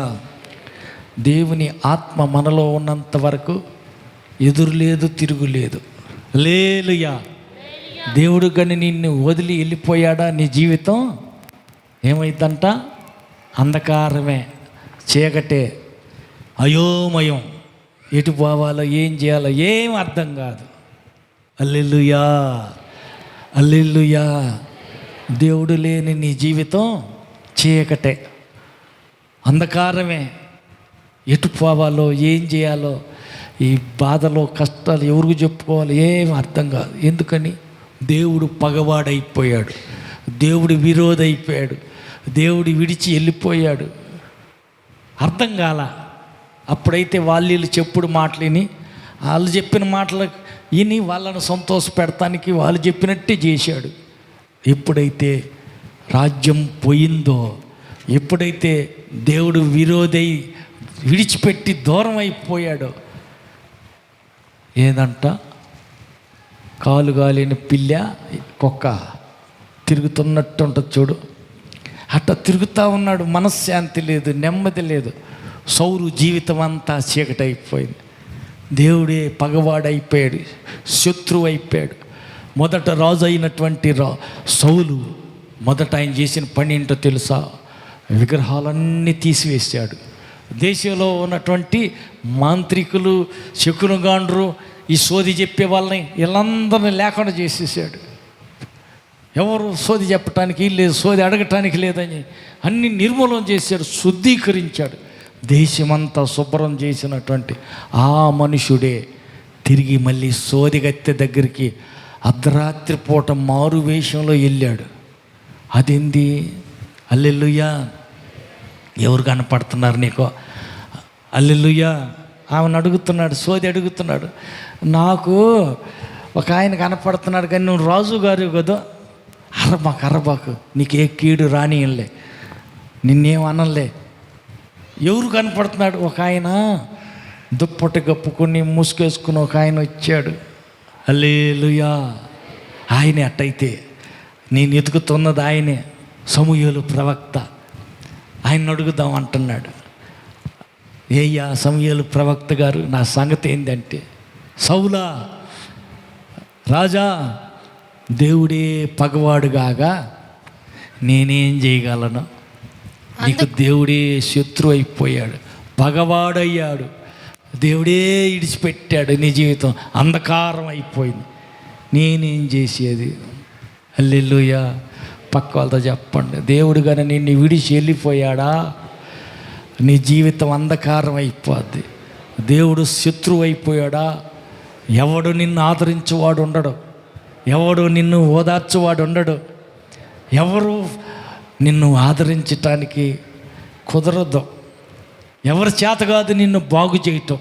దేవుని ఆత్మ మనలో ఉన్నంత వరకు ఎదురు లేదు, తిరుగులేదు. హల్లెలూయా. దేవుడు కానీ నిన్ను వదిలి వెళ్ళిపోయాడా, నీ జీవితం ఏమైందంట? అంధకారమే, చీకటే, అయోమయం. ఎటు పోవాలో, ఏం చేయాలో ఏం అర్థం కాదు. హల్లెలూయా, హల్లెలూయా. దేవుడు లేని నీ జీవితం చీకటే, అంధకారమే. ఎటు పోవాలో, ఏం చేయాలో, ఈ బాధలో, కష్టాలు ఎవరికి చెప్పుకోవాలో ఏం అర్థం కాదు. ఎందుకని? దేవుడు పగవాడైపోయాడు, దేవుడు విరోధైపోయాడు, దేవుడు విడిచి వెళ్ళిపోయాడు. అర్థం కాల. అప్పుడైతే వాళ్ళు చెప్పుడు మాటలు విని, వాళ్ళు చెప్పిన మాటలు విని వాళ్ళను సంతోష పెడతానికి వాళ్ళు చెప్పినట్టే చేశాడు. ఎప్పుడైతే రాజ్యం పోయిందో, ఎప్పుడైతే దేవుడు విరోధై విడిచిపెట్టి దూరం అయిపోయాడో, ఏదంట కాలు గాలిన పిల్ల కుక్క తిరుగుతున్నట్టు ఉంటుంది చూడు, అట్లా తిరుగుతూ ఉన్నాడు. మనశ్శాంతి లేదు, నెమ్మది లేదు. సౌలు జీవితం అంతా చీకటైపోయింది. దేవుడే పగవాడైపోయాడు, శత్రువు అయిపోయాడు. మొదట రాజు అయినటువంటి సౌలు మొదట ఆయన చేసిన పని ఏంటో తెలుసా? విగ్రహాలన్నీ తీసివేశాడు. దేశంలో ఉన్నటువంటి మాంత్రికులు, శకునగాండ్రు, ఈ సోది చెప్పే వాళ్ళని వీళ్ళందరినీ లేకుండా చేసేసాడు. ఎవరు సోది చెప్పటానికి లేదు, సోది అడగటానికి లేదని అన్ని నిర్మూలన చేశాడు, శుద్ధీకరించాడు. దేశమంతా శుభ్రం చేసినటువంటి ఆ మనుషుడే తిరిగి మళ్ళీ సోదిగత్తె దగ్గరికి అర్ధరాత్రి పూట మారు వేషంలో వెళ్ళాడు. అదేంది? హల్లెలూయా. ఎవరు కనపడుతున్నారు నీకో? హల్లెలూయా. ఆమెను అడుగుతున్నాడు, సోది అడుగుతున్నాడు. నాకు ఒక ఆయన కనపడుతున్నాడు, కానీ నువ్వు రాజు గారు కదా, అరబాకు నీకే కీడు రానియలే, నిన్నేమనలే. ఎవరు కనపడుతున్నాడు? ఒక ఆయన దుప్పటి కప్పుకొని ముసుగేసుకుని ఒక ఆయన వచ్చాడు. హల్లెలూయా. ఆయనే. అట్టయితే నేను ఎతుకుతున్నది ఆయనే, సమూయేలు ప్రవక్త. ఆయన అడుగుదాం అంటున్నాడు. ఏయ్యా సమూయేలు ప్రవక్త గారు, నా సంగతి ఏంటంటే, సౌలా రాజా, దేవుడే పగవాడుగాగా నేనేం చేయగలను? నీకు దేవుడే శత్రు అయిపోయాడు, పగవాడయ్యాడు, దేవుడే ఇడిచిపెట్టాడు, నీ జీవితం అంధకారం అయిపోయింది, నేనేం చేసేది? హల్లెలూయా. పక్క వాళ్ళతో చెప్పండి, దేవుడు కానీ నిన్ను విడిచి వెళ్ళిపోయాడా, నీ జీవితం అంధకారం అయిపోద్ది. దేవుడు శత్రువు అయిపోయాడా, ఎవడు నిన్ను ఆదరించేవాడు ఉండడు, ఎవడు నిన్ను ఓదార్చేవాడు ఉండడు, ఎవరు నిన్ను ఆదరించటానికి కుదరదు, ఎవరి చేత కాదు నిన్ను బాగు చేయటం.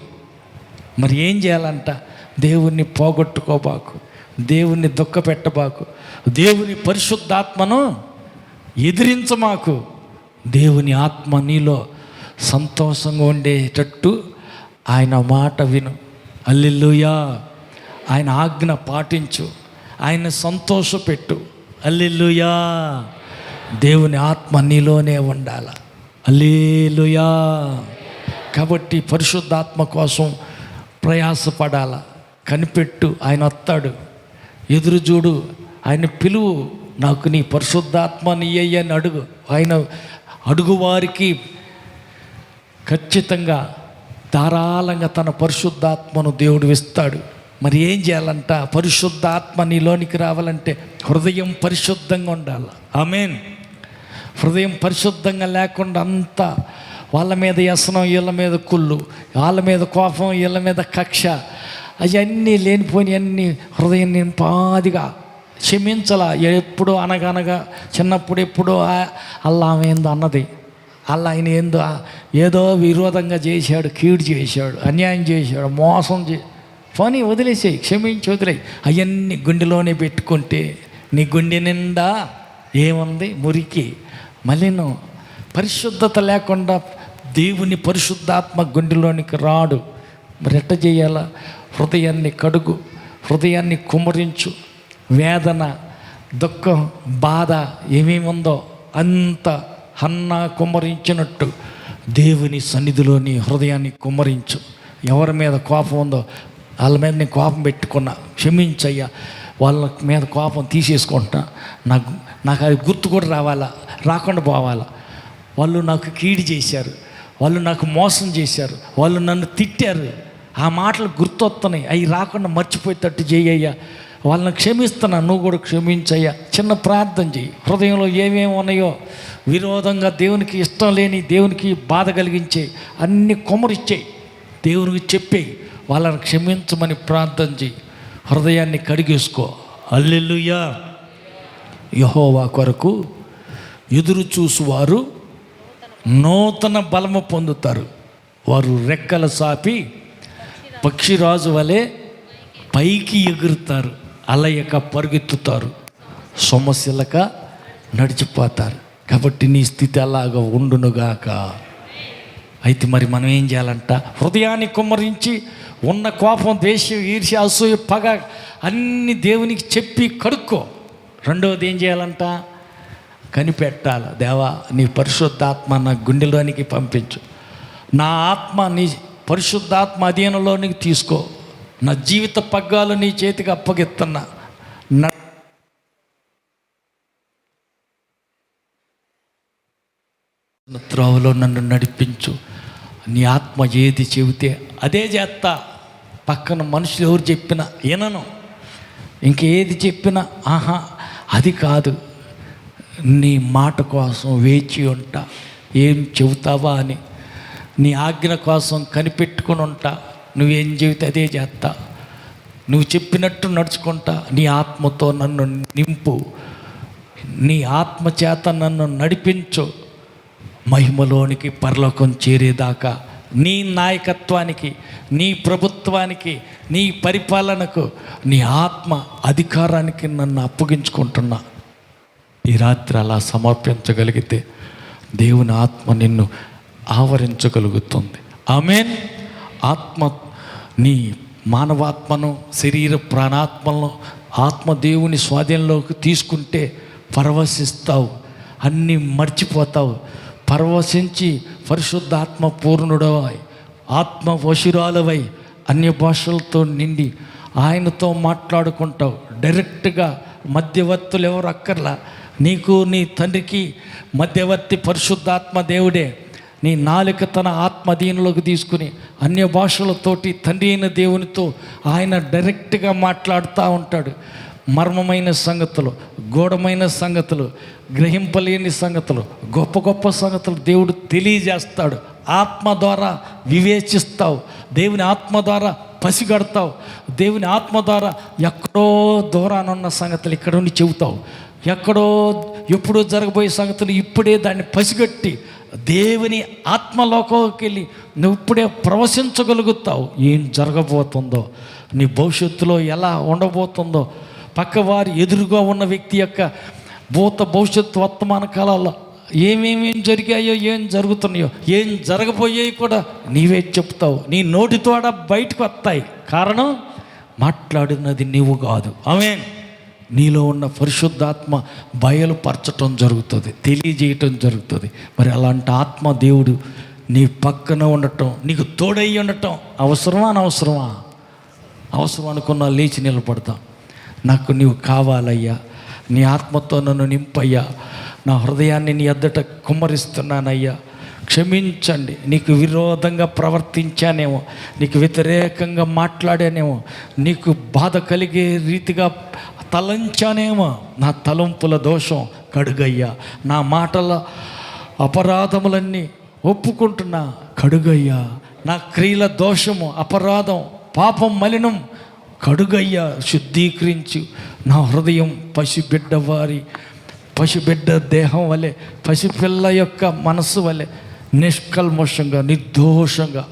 మరి ఏం చేయాలంట? దేవుణ్ణి పోగొట్టుకోబాకు, దేవుణ్ణి దుఃఖ పెట్టబాకు, దేవుని పరిశుద్ధాత్మను ఎదిరించమాకు. దేవుని ఆత్మ నీలో సంతోషంగా ఉండేటట్టు ఆయన మాట విను. హల్లెలూయా. ఆయన ఆజ్ఞ పాటించు, ఆయన సంతోషపెట్టు. హల్లెలూయా. దేవుని ఆత్మ నీలోనే ఉండాల. హల్లెలూయా. కాబట్టి పరిశుద్ధాత్మ కోసం ప్రయాసపడాల. కనిపెట్టు, ఆయన వస్తాడు. ఎదురు చూడు, ఆయన పిలువు. నాకు నీ పరిశుద్ధాత్మ నీయ్యని అడుగు. ఆయన అడుగు వారికి ఖచ్చితంగా ధారాళంగా తన పరిశుద్ధాత్మను దేవుడు ఇస్తాడు. మరి ఏం చేయాలంట? పరిశుద్ధాత్మ నీలోనికి రావాలంటే హృదయం పరిశుద్ధంగా ఉండాలి. ఆమేన్. హృదయం పరిశుద్ధంగా లేకుండా అంతా వాళ్ళ మీద వ్యసనం, వీళ్ళ మీద కుళ్ళు, వాళ్ళ మీద కోపం, వీళ్ళ మీద కక్ష, అవన్నీ లేనిపోయినవన్నీ హృదయం నింపాదిగా క్షమించాల. ఎప్పుడు అనగనగా చిన్నప్పుడు ఎప్పుడో అల్లా ఏందో అన్నది, అల్లా ఆయన ఏందో ఏదో విరోధంగా చేశాడు, కీడు చేశాడు, అన్యాయం చేశాడు, మోసం పోనీ వదిలేసేయి, క్షమించి వదిలేయి. అవన్నీ గుండెలోనే పెట్టుకుంటే నీ గుండె నిండా ఏముంది? మురికి, మలినం. పరిశుద్ధత లేకుండా దేవుని పరిశుద్ధాత్మ గుండెలోనికి రాడు. మరి ఎట్ట చేయాలా? హృదయాన్ని కడుగు, హృదయాన్ని కుమ్మరించు. వేదన, దుఃఖం, బాధ ఏమేముందో అంత హన్నా కుమ్మరించినట్టు దేవుని సన్నిధిలోని హృదయాన్ని కుమ్మరించు. ఎవరి మీద కోపం ఉందో వాళ్ళ మీద నేను కోపం పెట్టుకున్నా, క్షమించయ్యా. వాళ్ళ మీద కోపం తీసేసుకుంటున్నా. నాకు అది గుర్తు కూడా రావాలా, రాకుండా పోవాలా. వాళ్ళు నాకు కీడు చేశారు, వాళ్ళు నాకు మోసం చేశారు, వాళ్ళు నన్ను తిట్టారు, ఆ మాటలు గుర్తొస్తున్నాయి, అవి రాకుండా మర్చిపోయేటట్టు చేయయ్యా. వాళ్ళని క్షమిస్తున్నా, నువ్వు కూడా క్షమించయ్యా. చిన్న ప్రార్థన చెయ్యి. హృదయంలో ఏమేమి ఉన్నాయో విరోధంగా, దేవునికి ఇష్టం లేని, దేవునికి బాధ కలిగించే అన్ని కొమ్మరిచ్చేయి, దేవునికి చెప్పేయి. వాళ్ళని క్షమించమని ప్రార్థన చెయ్యి. హృదయాన్ని కడిగేసుకో. హల్లెలూయా. యెహోవా కొరకు ఎదురు చూసువారు నూతన బలము పొందుతారు. వారు రెక్కల సాపి పక్షిరాజు వలె పైకి ఎగురుతారు, అలయక పరుగెత్తుతారు, సొమ్మసిల్లక నడిచిపోతారు. కాబట్టి నీ స్థితి అలాగా ఉండునుగాక. అయితే మరి మనం ఏం చేయాలంట? హృదయాన్ని కుమ్మరించి ఉన్న కోపం, ద్వేషం, ఈర్ష్య, అసూయ, పగ అన్ని దేవునికి చెప్పి కడుక్కో. రెండవది ఏం చేయాలంట? కనిపెట్టాలి. దేవా, నీ పరిశుద్ధాత్మ నా గుండెలోనికి పంపించు. నా ఆత్మ నీ పరిశుద్ధాత్మ అధీనంలోనికి తీసుకో. నా జీవిత పగ్గాలు నీ చేతికి అప్పగిస్తున్నా. త్రోవలో నన్ను నడిపించు. నీ ఆత్మ ఏది చెబితే అదే చేస్తా. పక్కన మనుషులు ఎవరు చెప్పినా వినను. ఇంకేది చెప్పినా ఆహా అది కాదు, నీ మాట కోసం వేచి ఉంటా. ఏం చెబుతావా అని నీ ఆజ్ఞ కోసం కనిపెట్టుకుని ఉంటా. నువ్వేం చెబితే అదే చేస్తా. నువ్వు చెప్పినట్టు నడుచుకుంటా. నీ ఆత్మతో నన్ను నింపు, నీ ఆత్మ చేత నన్ను నడిపించు. మహిమలోనికి పరలోకం చేరేదాకా నీ నాయకత్వానికి, నీ ప్రభుత్వానికి, నీ పరిపాలనకు, నీ ఆత్మ అధికారానికి నన్ను అప్పగించుకుంటున్నా. ఈ రాత్రి అలా సమర్పించగలిగితే దేవుని ఆత్మ నిన్ను ఆవరించగలుగుతుంది. ఆమేన్. ఆత్మ నీ మానవాత్మను, శరీర ప్రాణాత్మలను ఆత్మ దేవుని స్వాధీనంలోకి తీసుకుంటే పరవశిస్తావు, అన్నీ మర్చిపోతావు. పరవశించి పరిశుద్ధాత్మ పూర్ణుడవై, ఆత్మ వశురాలవై, అన్య భాషలతో నిండి ఆయనతో మాట్లాడుకుంటావు. డైరెక్ట్గా మధ్యవర్తులు ఎవరు అక్కర్లా. నీకు నీ తండ్రికి మధ్యవర్తి పరిశుద్ధాత్మ దేవుడే. నీ నాలుక తన ఆత్మధీనంలోకి తీసుకుని అన్య భాషలతోటి తండ్రి అయిన దేవునితో ఆయన డైరెక్ట్గా మాట్లాడుతూ ఉంటాడు. మర్మమైన సంగతులు, గూఢమైన సంగతులు, గ్రహింపలేని సంగతులు, గొప్ప గొప్ప సంగతులు దేవుడు తెలియజేస్తాడు. ఆత్మ ద్వారా వివేచిస్తావు, దేవుని ఆత్మ ద్వారా పసిగడతావు, దేవుని ఆత్మ ద్వారా ఎక్కడో దూరానున్న సంగతులు ఇక్కడ ఉండి చెబుతావు, ఎక్కడో ఎప్పుడో జరగబోయే సంగతులు ఇప్పుడే దాన్ని పసిగట్టి దేవుని ఆత్మలోకంలోకి వెళ్ళి నువ్వు ఇప్పుడే ప్రవశించగలుగుతావు. ఏం జరగబోతుందో, నీ భవిష్యత్తులో ఎలా ఉండబోతుందో, పక్కవారి ఎదురుగా ఉన్న వ్యక్తి యొక్క భూత భవిష్యత్తు వర్తమాన కాలాల్లో ఏమేమి జరిగాయో, ఏం జరుగుతున్నాయో, ఏం జరగబోయాయి కూడా నీవే చెప్తావు. నీ నోటితోడ బయటకు వస్తాయి. కారణం మాట్లాడినది నీవు కాదు. ఆమేన్. నీలో ఉన్న పరిశుద్ధాత్మ బయలుపరచటం జరుగుతుంది, తెలియజేయటం జరుగుతుంది. మరి అలాంటి ఆత్మ దేవుడు నీ పక్కన ఉండటం, నీకు తోడై ఉండటం అవసరమా అనవసరమా? అవసరం అనుకున్నా లేచి నిలబడతాం. నాకు నీవు కావాలయ్యా, నీ ఆత్మతో నన్ను నింపయ్యా, నా హృదయాన్ని నీ ఎద్దట కుమ్మరిస్తున్నానయ్యా, క్షమించండి. నీకు విరోధంగా ప్రవర్తించానేమో, నీకు వ్యతిరేకంగా మాట్లాడానేమో, నీకు బాధ కలిగే రీతిగా తలంచానేమో, నా తలంపుల దోషం కడుగయ్యా, నా మాటల అపరాధములన్నీ ఒప్పుకుంటున్నా కడుగయ్యా, నా క్రియల దోషము, అపరాధం, పాపం, మలినం కడుగయ్యా, శుద్ధీకరించు. నా హృదయం పసిబిడ్డ దేహం వలె, పసిపిల్ల యొక్క మనసు వలె నిష్కల్మషంగా, నిర్దోషంగా,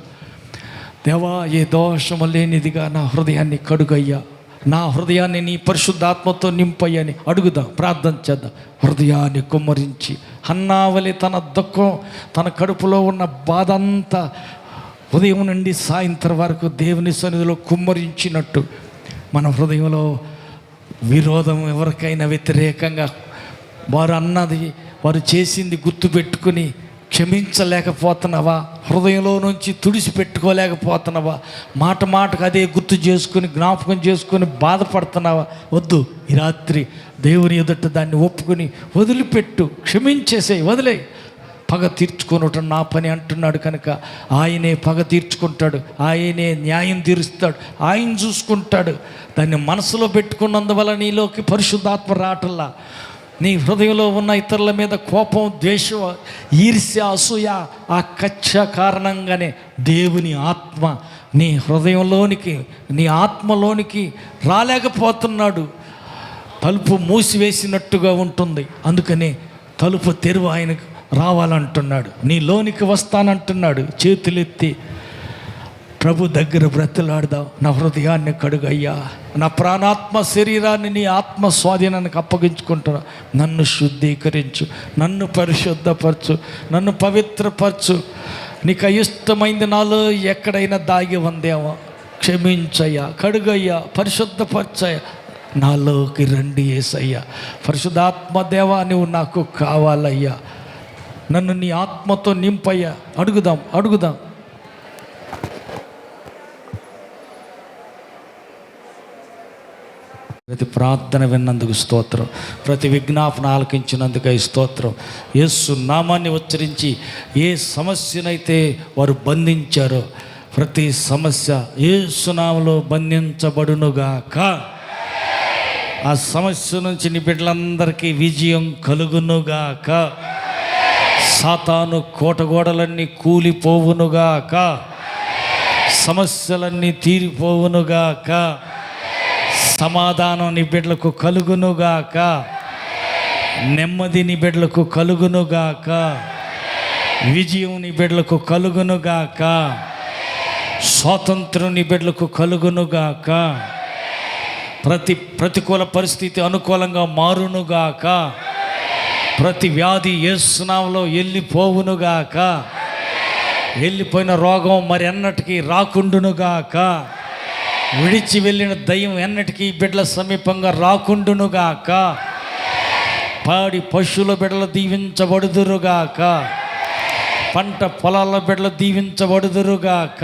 దేవా ఏ దోషము లేనిదిగా నా హృదయాన్ని కడుగయ్యా, నా హృదయాన్ని నీ పరిశుద్ధాత్మతో నింపయ్యని అడుగుదాం, ప్రార్థన చేద్దాం. హృదయాన్ని కుమ్మరించి హన్నావలి తన దుఃఖం, తన కడుపులో ఉన్న బాధ అంతా ఉదయం నుండి సాయంత్రం వరకు దేవుని సన్నిధిలో కుమ్మరించినట్టు మన హృదయంలో విరోధం, ఎవరికైనా వ్యతిరేకంగా వారు అన్నది, వారు చేసింది గుర్తుపెట్టుకుని క్షమించలేకపోతున్నావా? హృదయంలో నుంచి తుడిచిపెట్టుకోలేకపోతున్నావా? మాటకు అదే గుర్తు చేసుకుని, జ్ఞాపకం చేసుకుని బాధపడుతున్నావా? వద్దు. ఈ రాత్రి దేవుని ఎదుట దాన్ని ఒప్పుకొని వదిలిపెట్టు, క్షమించేసేయి, వదిలే. పగ తీర్చుకొనటం నా పని అంటున్నాడు కనుక ఆయనే పగ తీర్చుకుంటాడు, ఆయనే న్యాయం తీరుస్తాడు, ఆయన చూసుకుంటాడు. దాన్ని మనసులో పెట్టుకున్నందువల్ల నీలోకి పరిశుద్ధాత్మ రావటంలా. నీ హృదయంలో ఉన్న ఇతరుల మీద కోపం, ద్వేషం, ఈర్ష్య, అసూయ, ఆ కక్ష కారణంగానే దేవుని ఆత్మ నీ హృదయంలోనికి, నీ ఆత్మలోనికి రాలేకపోతున్నాడు. తలుపు మూసివేసినట్టుగా ఉంటుంది. అందుకనే తలుపు తెరువు, ఆయనకు రావాలంటున్నాడు, నీ లోనికి వస్తానంటున్నాడు. చేతులెత్తి ప్రభు దగ్గర బ్రతిలాడదాం. నా హృదయాన్ని కడుగయ్యా, నా ప్రాణాత్మ శరీరాన్ని నీ ఆత్మ స్వాధీనానికి అప్పగించుకుంటున్నా. నన్ను శుద్ధీకరించు, నన్ను పరిశుద్ధపరచు, నన్ను పవిత్రపరచు. నీకు ఇష్టమైంది నాలో ఎక్కడైనా దాగి ఉందేమో క్షమించయ్యా, కడుగయ్యా, పరిశుద్ధపరచయ్యా. నాలోకి రండి యేసయ్యా. పరిశుద్ధాత్మ దేవా, నువ్వు నాకు కావాలయ్యా, నన్ను నీ ఆత్మతో నింపయ్యా. అడుగుదాం. ప్రతి ప్రార్థన విన్నందుకు స్తోత్రం, ప్రతి విజ్ఞాపన ఆలకించినందుకై స్తోత్రం. యేసు నామాన్ని ఉచ్చరించి ఏ సమస్యనైతే వారు బంధించారో ప్రతి సమస్య యేసు నామములో బంధించబడునుగాక. ఆ సమస్య నుంచి నీ బిడ్డలందరికీ విజయం కలుగునుగాక. సాతాను కోటగోడలన్నీ కూలిపోవునుగాక. సమస్యలన్నీ తీరిపోవునుగాక. సమాధానం నీ బిడ్డలకు కలుగునుగాక. నెమ్మది నీ బిడ్డలకు కలుగునుగాక. విజయం నీ బిడ్డలకు కలుగునుగాక. స్వాతంత్రం నీ బిడ్డలకు కలుగునుగాక. ప్రతికూల పరిస్థితి అనుకూలంగా మారునుగాక. ప్రతి వ్యాధి యేసు నామములో వెళ్ళిపోవునుగాక. వెళ్ళిపోయిన రోగం మరి ఎన్నటికీ రాకుండునుగాక. విడిచి వెళ్ళిన దయ్యం ఎన్నటికీ బిడ్డల సమీపంగా రాకుండునుగాక. పాడి పశువుల బిడ్డలు దీవించబడుదురుగాక. పంట పొలాల బిడ్డలు దీవించబడుదురుగాక.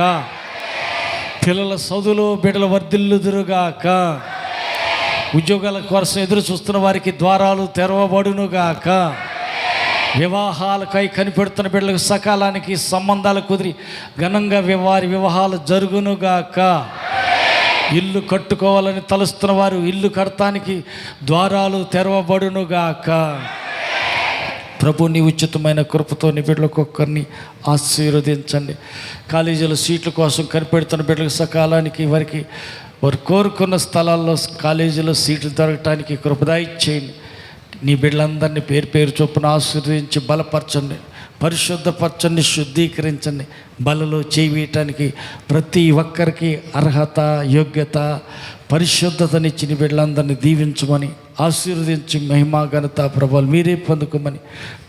పిల్లల చదువులో బిడ్డలు వర్ధిల్లుదురుగాక. ఉద్యోగాల కోసం ఎదురు చూస్తున్న వారికి ద్వారాలు తెరవబడునుగాక. వివాహాలకై కనిపెడుతున్న బిడ్డలకు సకాలానికి సంబంధాలు కుదిరి ఘనంగా వారి వివాహాలు జరుగునుగాక. ఇల్లు కట్టుకోవాలని తలుస్తున్న వారు ఇల్లు కడతానికి ద్వారాలు తెరవబడునుగాక. ప్రభు నీ ఉచితమైన కృపతో నీ బిడ్డలకు ఒక్కరిని ఆశీర్వదించండి. కాలేజీలో సీట్ల కోసం కనిపెడుతున్న బిడ్డలకు సకాలానికి వారు కోరుకున్న స్థలాల్లో కాలేజీలో సీట్లు దొరకటానికి కృపదాయిచ్చేయండి. నీ బిడ్డలందరినీ పేరు చొప్పున ఆశీర్వదించి బలపరచండి, పరిశుద్ధపరచండి, శుద్ధీకరించండి. బలలో చేయటానికి ప్రతి ఒక్కరికి అర్హత, యోగ్యత, పరిశుద్ధతనిచ్చి నీ బిడ్డలందరినీ దీవించమని ఆశీర్వదించి మహిమా ఘనత ప్రభావాలు మీరే పొందుకోమని,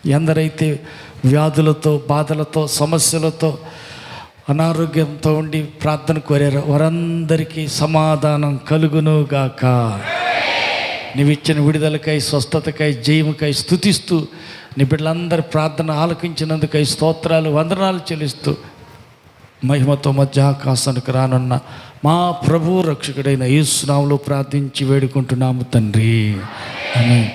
ఎందరైతే వ్యాధులతో, బాధలతో, సమస్యలతో, అనారోగ్యంతో ఉండి ప్రార్థన కోరారో వారందరికీ సమాధానం కలుగునుగాక. నీవిచ్చిన విడుదలకై, స్వస్థతకై, జయముకై స్తుతిస్తూ, నీ బిడ్డలందరి ప్రార్థన ఆలకించినందుకై స్తోత్రాలు, వందనాలు చెల్లిస్తూ, మహిమతో మధ్యాకాశానికి రానున్న మా ప్రభు రక్షకుడైన యేసు నామములో ప్రార్థించి వేడుకుంటున్నాము తండ్రి. ఆమేన్.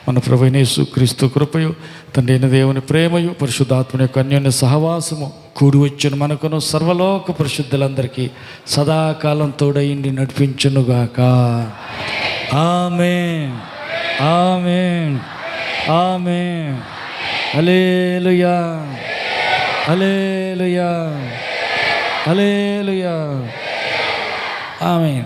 మన ప్రభువైన యేసు క్రీస్తు కృపయు, తండ్రి అయిన దేవుని ప్రేమయు, పరిశుద్ధాత్మని యొక్క అన్యోన్య సహవాసము కూడి వచ్చిన మనకును సర్వలోక పరిశుద్ధులందరికీ సదాకాలం తోడయిండి నడిపించునుగాక. ఆమేన్, ఆమేన్, ఆమేన్. హల్లెలూయా, హల్లెలూయా, హల్లెలూయా, ఆమేన్.